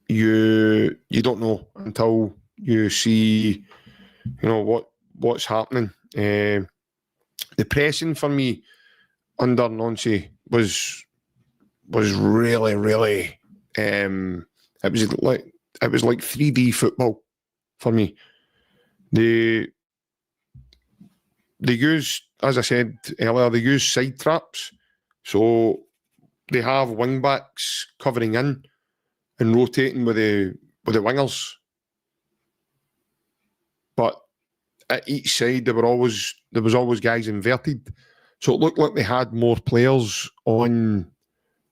you don't know until You see, what's happening. The pressing for me under Nancy was really, really. It was like 3D football for me. They use, as I said earlier, they use side traps. So they have wing backs covering in and rotating with the wingers. But at each side there was always guys inverted. So it looked like they had more players on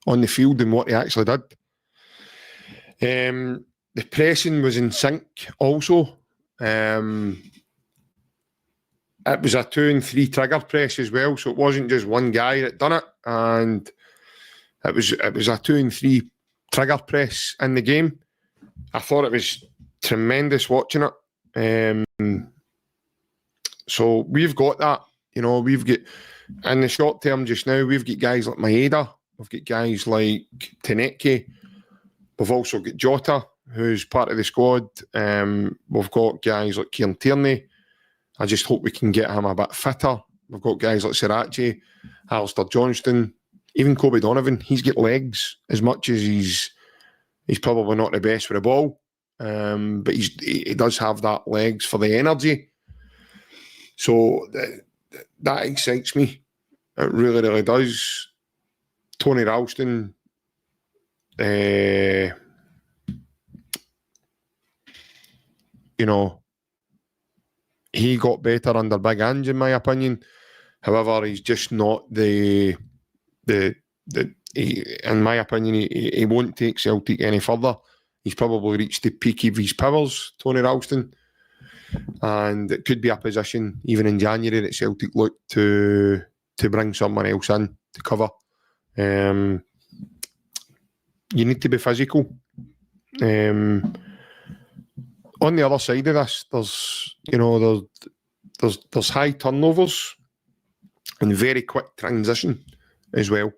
the field than what they actually did. The pressing was in sync also. It was a 2 and 3 trigger press as well, so it wasn't just one guy that done it, and it was a 2 and 3 trigger press in the game. I thought it was tremendous watching it. So we've got that, we've got, in the short term just now, we've got guys like Maeda, we've got guys like Teneke, we've also got Jota, who's part of the squad. We've got guys like Kieran Tierney. I just hope we can get him a bit fitter. We've got guys like Sriracha, Alistair Johnston, even Kobe Donovan. He's got legs, as much as he's probably not the best with the ball. But he does have that legs for the energy. So that excites me. It really, really does. Tony Ralston, he got better under Big Ange, in my opinion. However, he's just not in my opinion, he won't take Celtic any further. He's probably reached the peak of his powers, Tony Ralston. And it could be a position, even in January, that Celtic look to bring someone else in to cover. You need to be physical. On the other side of this, there's high turnovers and very quick transition as well.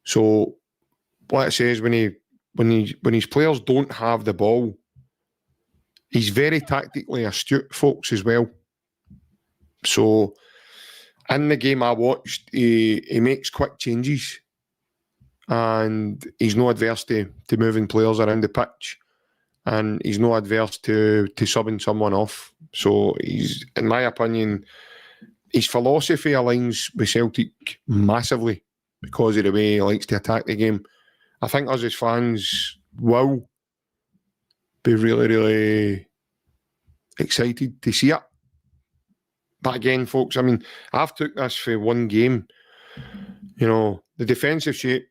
So what it says, when his players don't have the ball, he's very tactically astute, folks, as well. So in the game I watched, he makes quick changes, and he's no adverse to moving players around the pitch. And he's no adverse to subbing someone off. So he's, in my opinion, his philosophy aligns with Celtic massively because of the way he likes to attack the game. I think us as fans will be really, really excited to see it. But again, folks, I mean, I've took this for one game. The defensive shape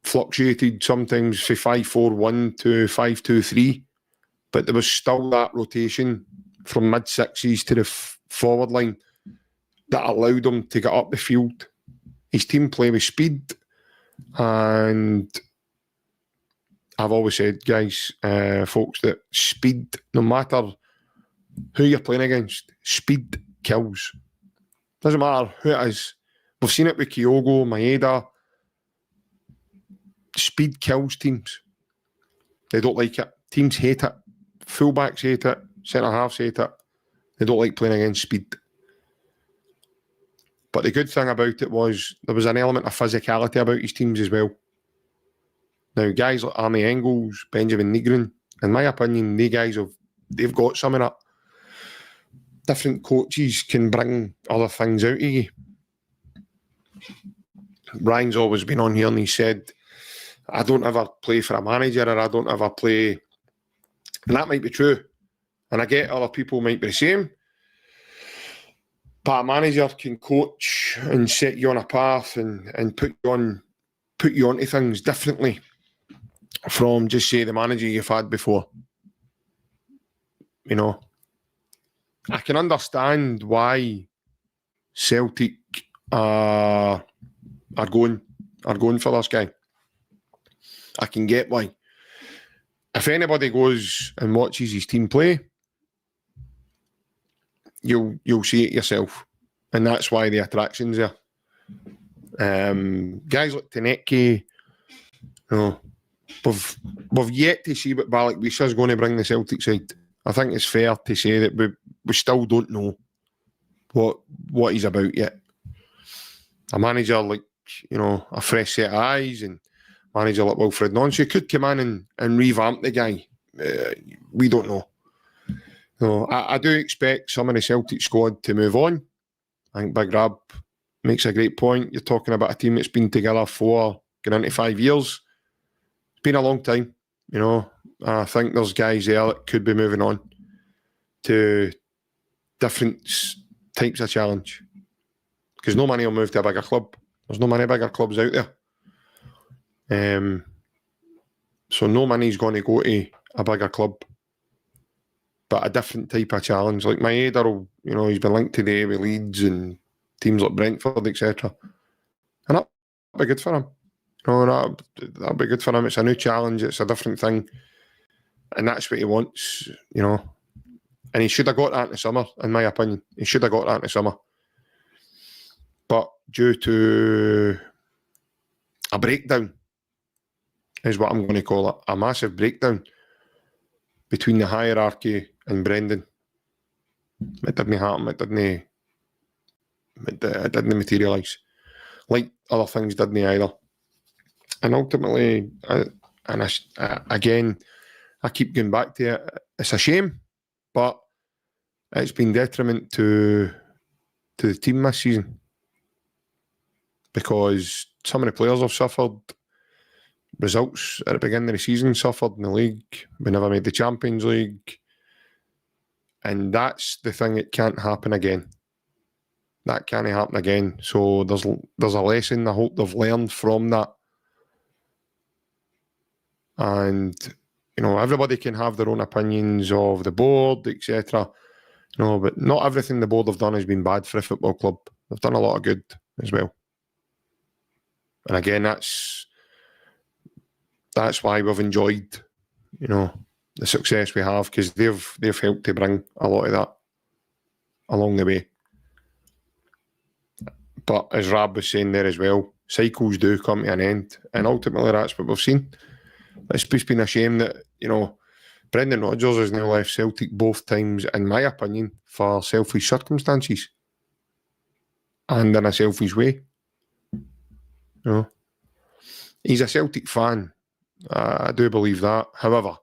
fluctuated sometimes from 5-4-1 to 5-2-3, but there was still that rotation from mid-sixes to the forward line that allowed him to get up the field. His team play with speed, and I've always said, guys, folks, that speed, no matter who you're playing against, speed kills. Doesn't matter who it is. We've seen it with Kyogo, Maeda. Speed kills teams. They don't like it. Teams hate it. Fullbacks hate it. Centre-halves hate it. They don't like playing against speed. But the good thing about it was there was an element of physicality about his teams as well. Now, guys like Arnie Engels, Benjamin Nygren, in my opinion, they've got some of that. Different coaches can bring other things out of you. Brian's always been on here and he said, I don't ever play for a manager, or I don't ever play. And that might be true. And I get other people might be the same. But a manager can coach and set you on a path and put you onto things differently from just, say, the manager you've had before. I can understand why Celtic are going for this guy. I can get why. If anybody goes and watches his team play, you'll see it yourself, and that's why the attraction's there. Guys like Teneke, we've yet to see what Balak Wisha is going to bring the Celtic side. I think it's fair to say that we still don't know what he's about yet. A manager like, a fresh set of eyes, and manager like Wilfried Nonce could come in and revamp the guy. We don't know. No, I do expect some of the Celtic squad to move on. I think Big Rab makes a great point. You're talking about a team that's been together for going into 5 years. It's been a long time, I think there's guys there that could be moving on to different types of challenge. Because no money will move to a bigger club. There's no many bigger clubs out there. So no money's going to go to a bigger club. But a different type of challenge. Like Maeda, he's been linked today with Leeds and teams like Brentford, etc. And that'll be good for him. That'll be good for him. It's a new challenge. It's a different thing. And that's what he wants, And he should have got that in the summer, in my opinion. He should have got that in the summer. But due to a breakdown, is what I'm going to call it, a massive breakdown between the hierarchy and Brendan. It didn't happen. It didn't materialise. Like other things didn't either. And ultimately, again, I keep going back to it. It's a shame, but it's been detriment to the team this season. Because some of the players have suffered. Results at the beginning of the season suffered in the league. We never made the Champions League. And that's the thing that can't happen again. That can't happen again. So there's a lesson I hope they've learned from that. And, everybody can have their own opinions of the board, etc. But not everything the board have done has been bad for a football club. They've done a lot of good as well. And again, that's why we've enjoyed, the success we have, because they've helped to bring a lot of that along the way. But as Rab was saying there as well, cycles do come to an end, and ultimately that's what we've seen. It's just been a shame that, Brendan Rodgers has now left Celtic both times, in my opinion, for selfish circumstances and in a selfish way. He's a Celtic fan. I do believe that. However,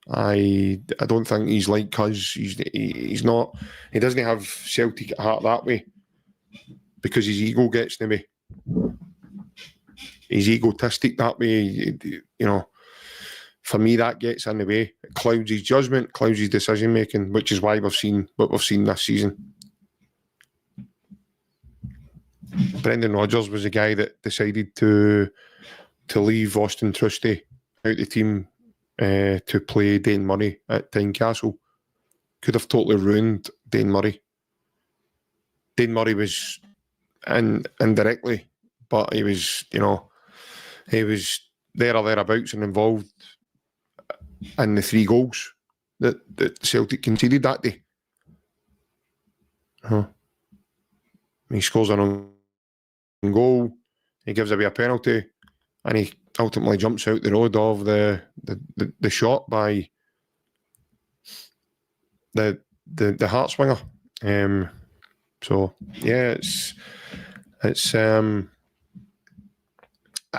I don't think he's like us. He's not. He doesn't have Celtic at heart that way, because his ego gets in the way. He's egotistic that way. For me, that gets in the way. It clouds his judgment, clouds his decision making, which is why we've seen what we've seen this season. Brendan Rodgers was the guy that decided to leave Austin Trusty out the team to play Dane Murray at Tynecastle. Could have totally ruined Dane Murray. Dane Murray was indirectly, but he was, he was there or thereabouts and involved in the 3 goals that Celtic conceded that day. He scores an own goal, he gives away a penalty, and he ultimately jumps out the road of the shot by the Hearts winger. So yeah, it's it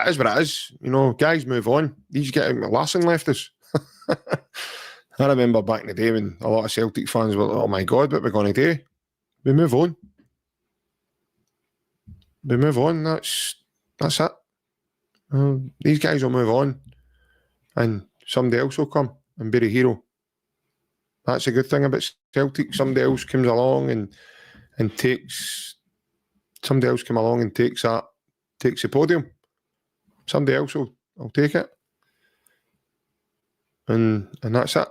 is what it is. Guys move on. These Larsson left us. I remember back in the day when a lot of Celtic fans were, oh my God, what we're going to do? We move on. That's it. These guys will move on, and somebody else will come and be the hero. That's a good thing about Celtic. Somebody else comes along and takes. Somebody else come along and takes the podium. Somebody else will take it, and that's it.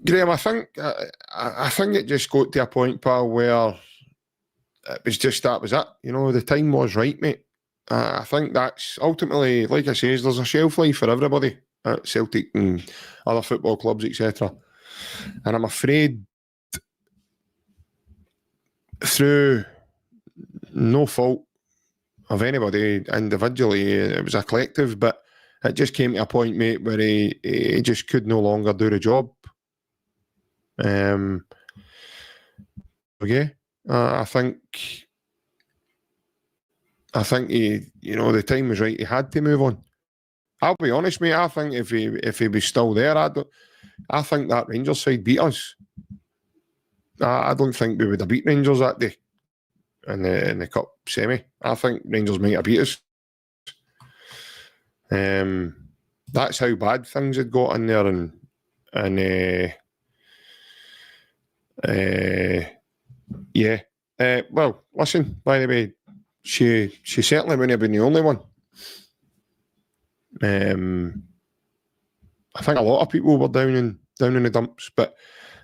Graham, I think it just got to a point, pal, where it was just that was it. The time was right, mate. I think that's ultimately, like I say, there's a shelf life for everybody at Celtic and other football clubs, etc. And I'm afraid through no fault of anybody individually, it was a collective, but it just came to a point, mate, where he just could no longer do the job. Okay, I think he, the time was right. He had to move on. I'll be honest, mate. I think if he was still there, I think that Rangers side beat us. I don't think we would have beat Rangers that day in the cup semi. I think Rangers might have beat us. That's how bad things had got in there, yeah. Well, listen. By the way, she certainly wouldn't have been the only one. I think a lot of people were down in the dumps, but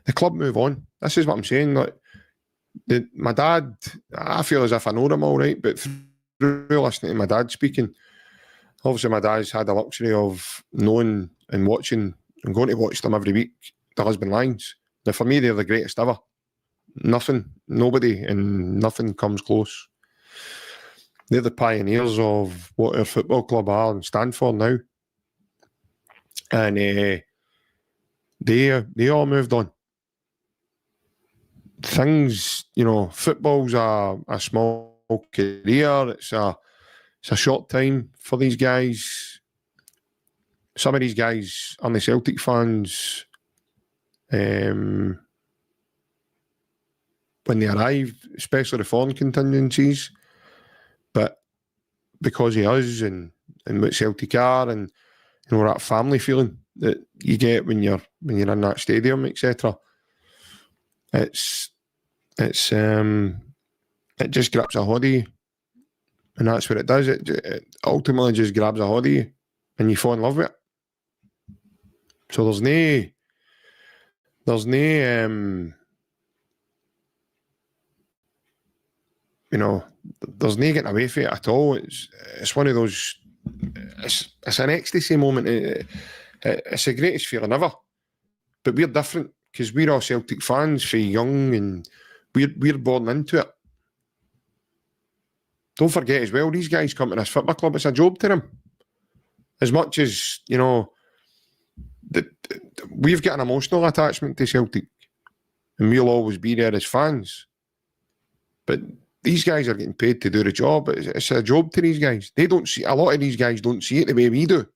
the club move on. This is what I'm saying. Like, my dad, I feel as if I know them all right, but through listening to my dad speaking, obviously my dad's had the luxury of knowing and watching and going to watch them every week, the husband lines. Now, for me, they're the greatest ever. Nobody and nothing comes close. They're the pioneers of what our football club are and stand for now. And they all moved on. Things, football's a small career. It's a short time for these guys. Some of these guys are the Celtic fans. When they arrive, especially the foreign contingencies, but because of us and what Celtic are, and that family feeling that you get when you're in that stadium, etc. It just grabs a hold of you, and that's what it does. It ultimately just grabs a hold of you, and you fall in love with it. So there's no there's no getting away from it at all. It's one of those. It's an ecstasy moment. It's the greatest feeling ever. But we're different because we're all Celtic fans, for young, and we're born into it. Don't forget as well, these guys come to this football club. It's a job to them. As much as we've got an emotional attachment to Celtic, and we'll always be there as fans. But these guys are getting paid to do the job. It's a job to these guys. They don't see. A lot of these guys don't see it the way we do.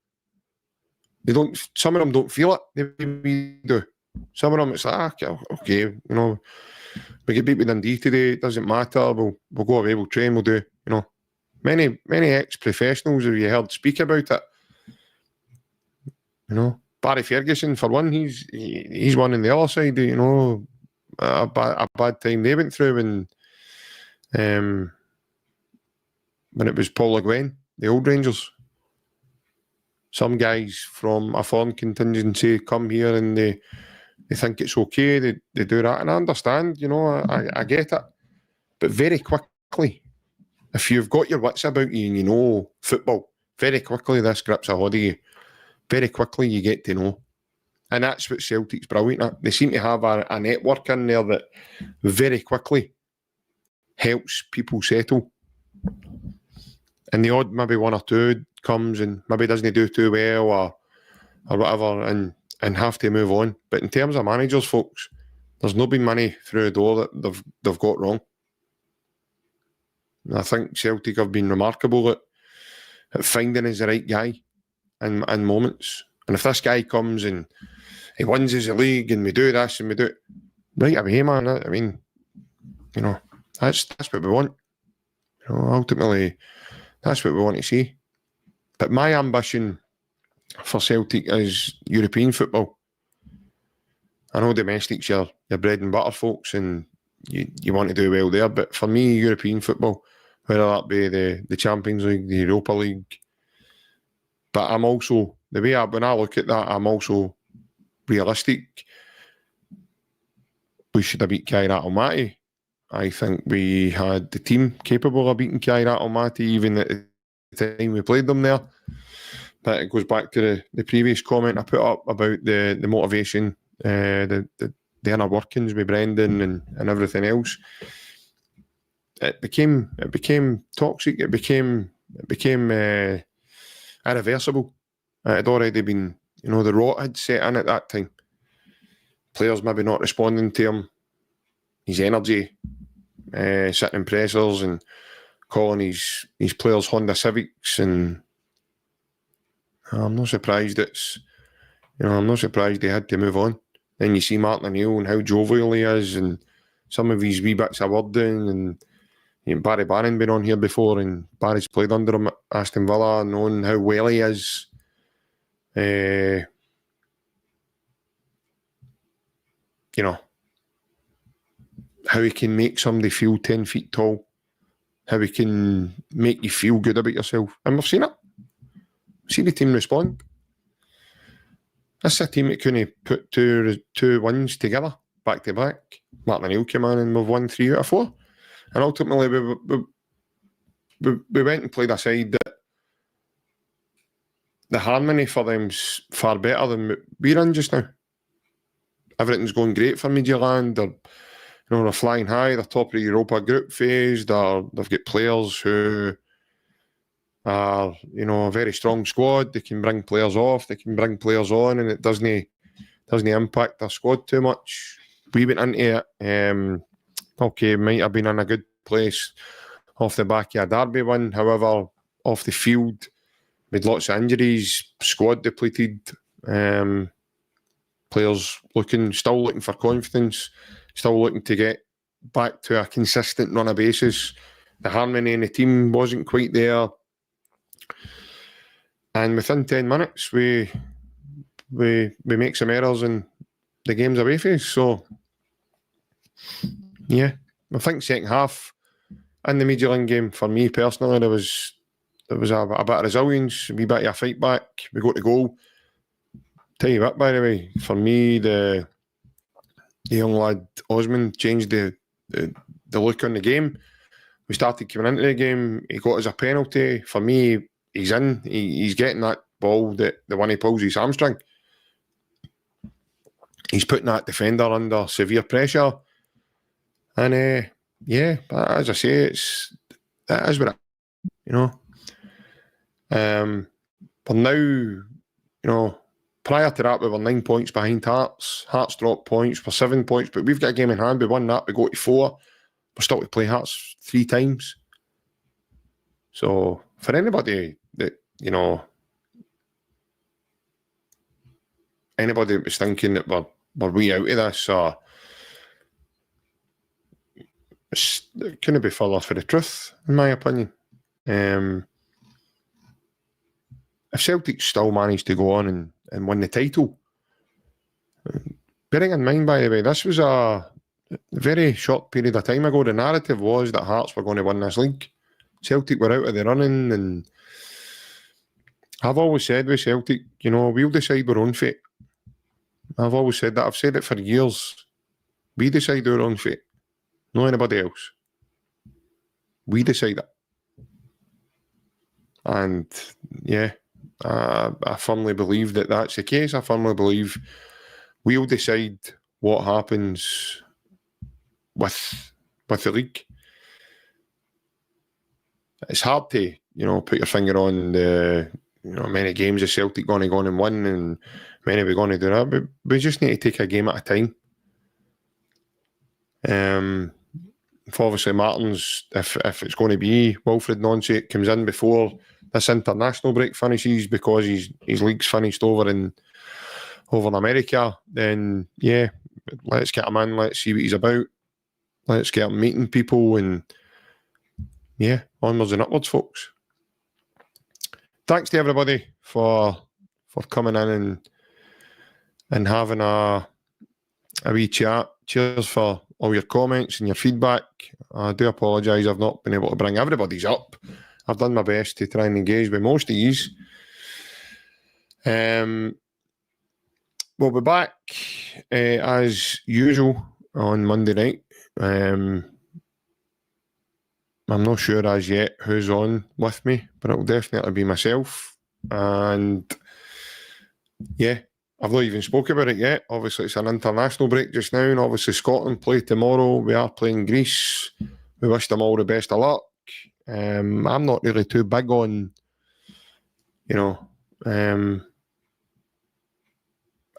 They don't. Some of them don't feel it the way we do. Some of them, it's like, okay, we get beat with Dundee today. It doesn't matter. We'll go away. We'll train. We'll do. Many ex-professionals have you heard speak about it. Barry Ferguson, for one, he's one on the other side. A bad time they went through when it was Paul Le Guen, the old Rangers. Some guys from a foreign contingency come here and they think it's okay, they do that, and I understand, I get it. But very quickly, if you've got your wits about you and you know football, very quickly this grips a hold of you. Very quickly you get to know. And that's what Celtic's brilliant at. They seem to have a network in there that very quickly helps people settle. And the odd maybe one or two comes and maybe doesn't do too well or whatever and have to move on. But in terms of managers, folks, there's not been many through the door that they've got wrong. And I think Celtic have been remarkable at finding us the right guy in moments. And if this guy comes and he wins us the league and we do this and we do it right away, man. I mean, that's what we want. Ultimately, that's what we want to see. But my ambition for Celtic is European football. I know domestic's your bread and butter, folks, and you want to do well there. But for me, European football, whether that be the Champions League, the Europa League. But I'm also, when I look at that, I'm also realistic. We should have beat Kairat Almaty. I think we had the team capable of beating Kairat Almaty even at the time we played them there. But it goes back to the previous comment I put up about the motivation, the inner workings with Brendan and everything else. it became toxic. It became irreversible. It had already been, the rot had set in at that time. Players maybe not responding to him. His energy, sitting in pressers and calling his players Honda Civics, and I'm not surprised I'm not surprised he had to move on. Then you see Martin O'Neill and how jovial he is, and some of his wee bits of wording, and Barry Bannan been on here before, and Barry's played under him at Aston Villa, knowing how well he is. How he can make somebody feel 10 feet tall, how he can make you feel good about yourself. And we've seen it. We've seen the team respond. This is a team that couldn't put two wins together, back to back. Martin O'Neill came in and we've won 3 out of 4. And ultimately, we went and played a side that the harmony for them's far better than we're in just now. Everything's going great for Midtjylland. They're flying high. They're top of the Europa group phase. They've got players who are, a very strong squad. They can bring players off. They can bring players on, and it doesn't impact their squad too much. We went into it. Okay, might have been in a good place off the back of a derby win. However, off the field, with lots of injuries, squad depleted. Players still looking for confidence, still looking to get back to a consistent run of basis. The harmony in the team wasn't quite there. And within 10 minutes, we make some errors and the game's away from us. So, yeah, I think second half in the Midtjylland game, for me personally, there was a bit of resilience, a wee bit of a fight back. We got the goal. Tell you what, by the way, for me, the young lad Osman changed the look on the game. We started coming into the game. He got us a penalty. For me, he's in. He's getting that ball, the one he pulls his hamstring. He's putting that defender under severe pressure. And as I say, that is what but now, prior to that, we were 9 points behind Hearts. Hearts dropped points. We're 7 points, but we've got a game in hand. We won that. We go to 4. We're still to play Hearts 3 times. So for anybody that, anybody that was thinking that we're way out of this, it couldn't be further for the truth, in my opinion. If Celtic still managed to go on and win the title, bearing in mind, by the way, this was a very short period of time ago. The narrative was that Hearts were going to win this league. Celtic were out of the running, and I've always said with Celtic, we'll decide our own fate. I've always said that. I've said it for years. We decide our own fate, not anybody else. We decide it. And yeah, I firmly believe that that's the case. I firmly believe we'll decide what happens with the league. It's hard to, put your finger on the, many games of Celtic going to go on and win, and many we're going to do that. But we just need to take a game at a time. If obviously Martin's, if it's going to be Wilfried Nonsick comes in before this international break finishes because his league's finished over in America, then yeah, let's get him in, let's see what he's about, let's get him meeting people, and yeah, onwards and upwards, folks. Thanks to everybody for coming in and having a wee chat. Cheers for all your comments and your feedback. I do apologise I've not been able to bring everybody's up. I've done my best to try and engage with most of these. We'll be back as usual on Monday night. I'm not sure as yet who's on with me, but it'll definitely be myself. And yeah, I've not even spoke about it yet. Obviously, it's an international break just now, and obviously Scotland play tomorrow. We are playing Greece we wish them all the best of luck. I'm not really too big on,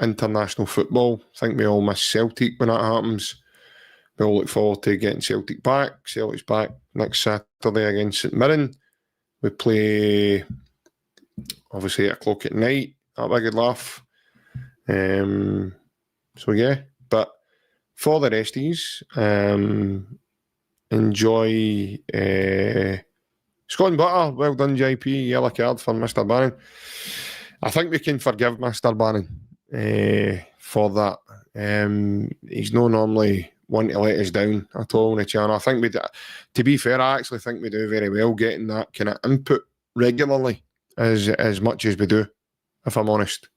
international football. I think we all miss Celtic when that happens. We all look forward to getting Celtic back. Celtic's back next Saturday against St Mirren. We play, obviously, 8 o'clock at night. That'll be a good laugh. So, yeah. But for the rest of yous, enjoy Scott and Butter. Well done, JP. Yellow card for Mr. Bannan. I think we can forgive Mr. Bannan for that. He's not normally one to let us down at all in the channel. I think to be fair, I actually think we do very well getting that kind of input regularly as much as we do, if I'm honest.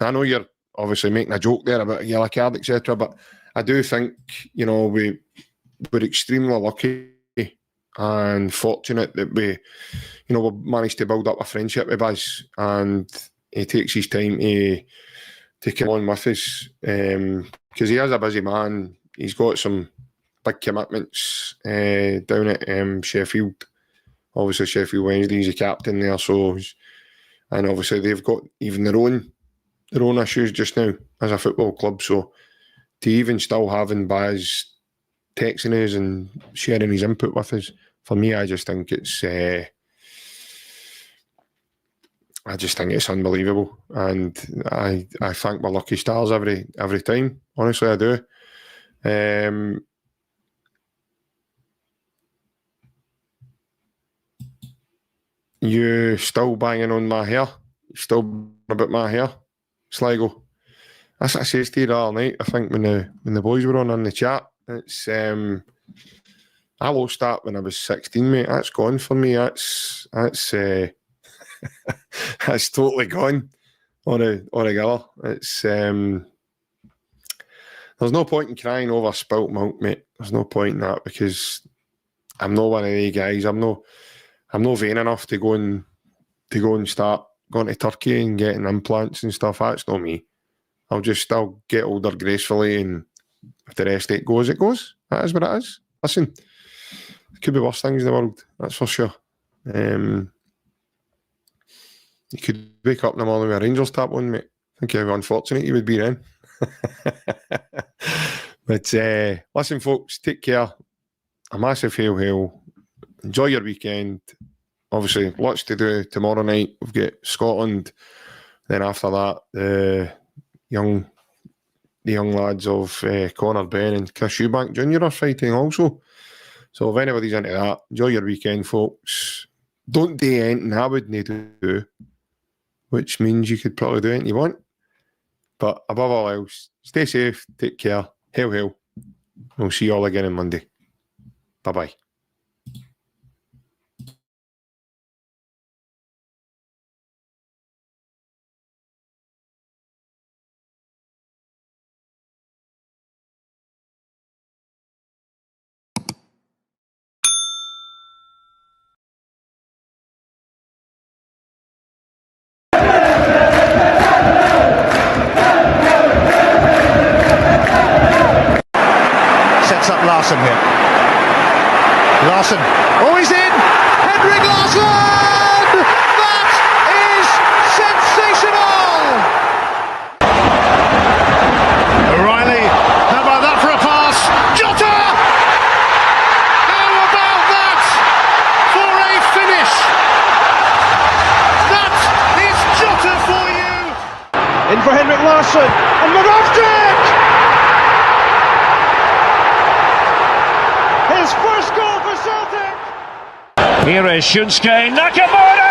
I know you're obviously making a joke there about a yellow card, etc., but I do think, we're extremely lucky and fortunate that we managed to build up a friendship with Buzz, and he takes his time to come on with us, because he is a busy man. He's got some big commitments down at Sheffield. Obviously, Sheffield Wednesday, he's a captain there, and obviously they've got even their own issues just now as a football club. So to even still having Baz texting us and sharing his input with us, for me, I just think it's unbelievable, and I thank my lucky stars every time. Honestly, I do. You still banging on my hair? Still about my hair, Sligo? That's what I says to you all night. I think when the boys were on the chat, it's I lost that when I was 16, mate. That's gone for me. That's that's totally gone altogether. It's there's no point in crying over spilt milk, mate. There's no point in that, because I'm not one of the guys. I'm not vain enough to go and start going to Turkey and getting implants and stuff. That's not me. I'll get older gracefully, and if the rest of it goes, it goes. That is what it is. Listen, there could be worse things in the world, that's for sure. You could wake up in the morning with a Rangers tap on, mate. I think how unfortunate you would be then. But listen, folks, take care. A massive hail. Enjoy your weekend. Obviously, lots to do tomorrow night. We've got Scotland. Then after that, the young lads of Connor Ben and Chris Eubank Jr. are fighting also. So if anybody's into that, enjoy your weekend, folks. Don't do anything I wouldn't do, which means you could probably do anything you want. But above all else, stay safe, take care, hail. We'll see you all again on Monday. Bye-bye. Up Larsson here. Larsson. Oh, he's in! Henrik Larsson! That is sensational! O'Reilly. How about that for a pass? Jota! How about that for a finish? That is Jota for you! In for Henrik Larsson. And Montage! His first goal for Celtic! Here is Shunsuke Nakamura!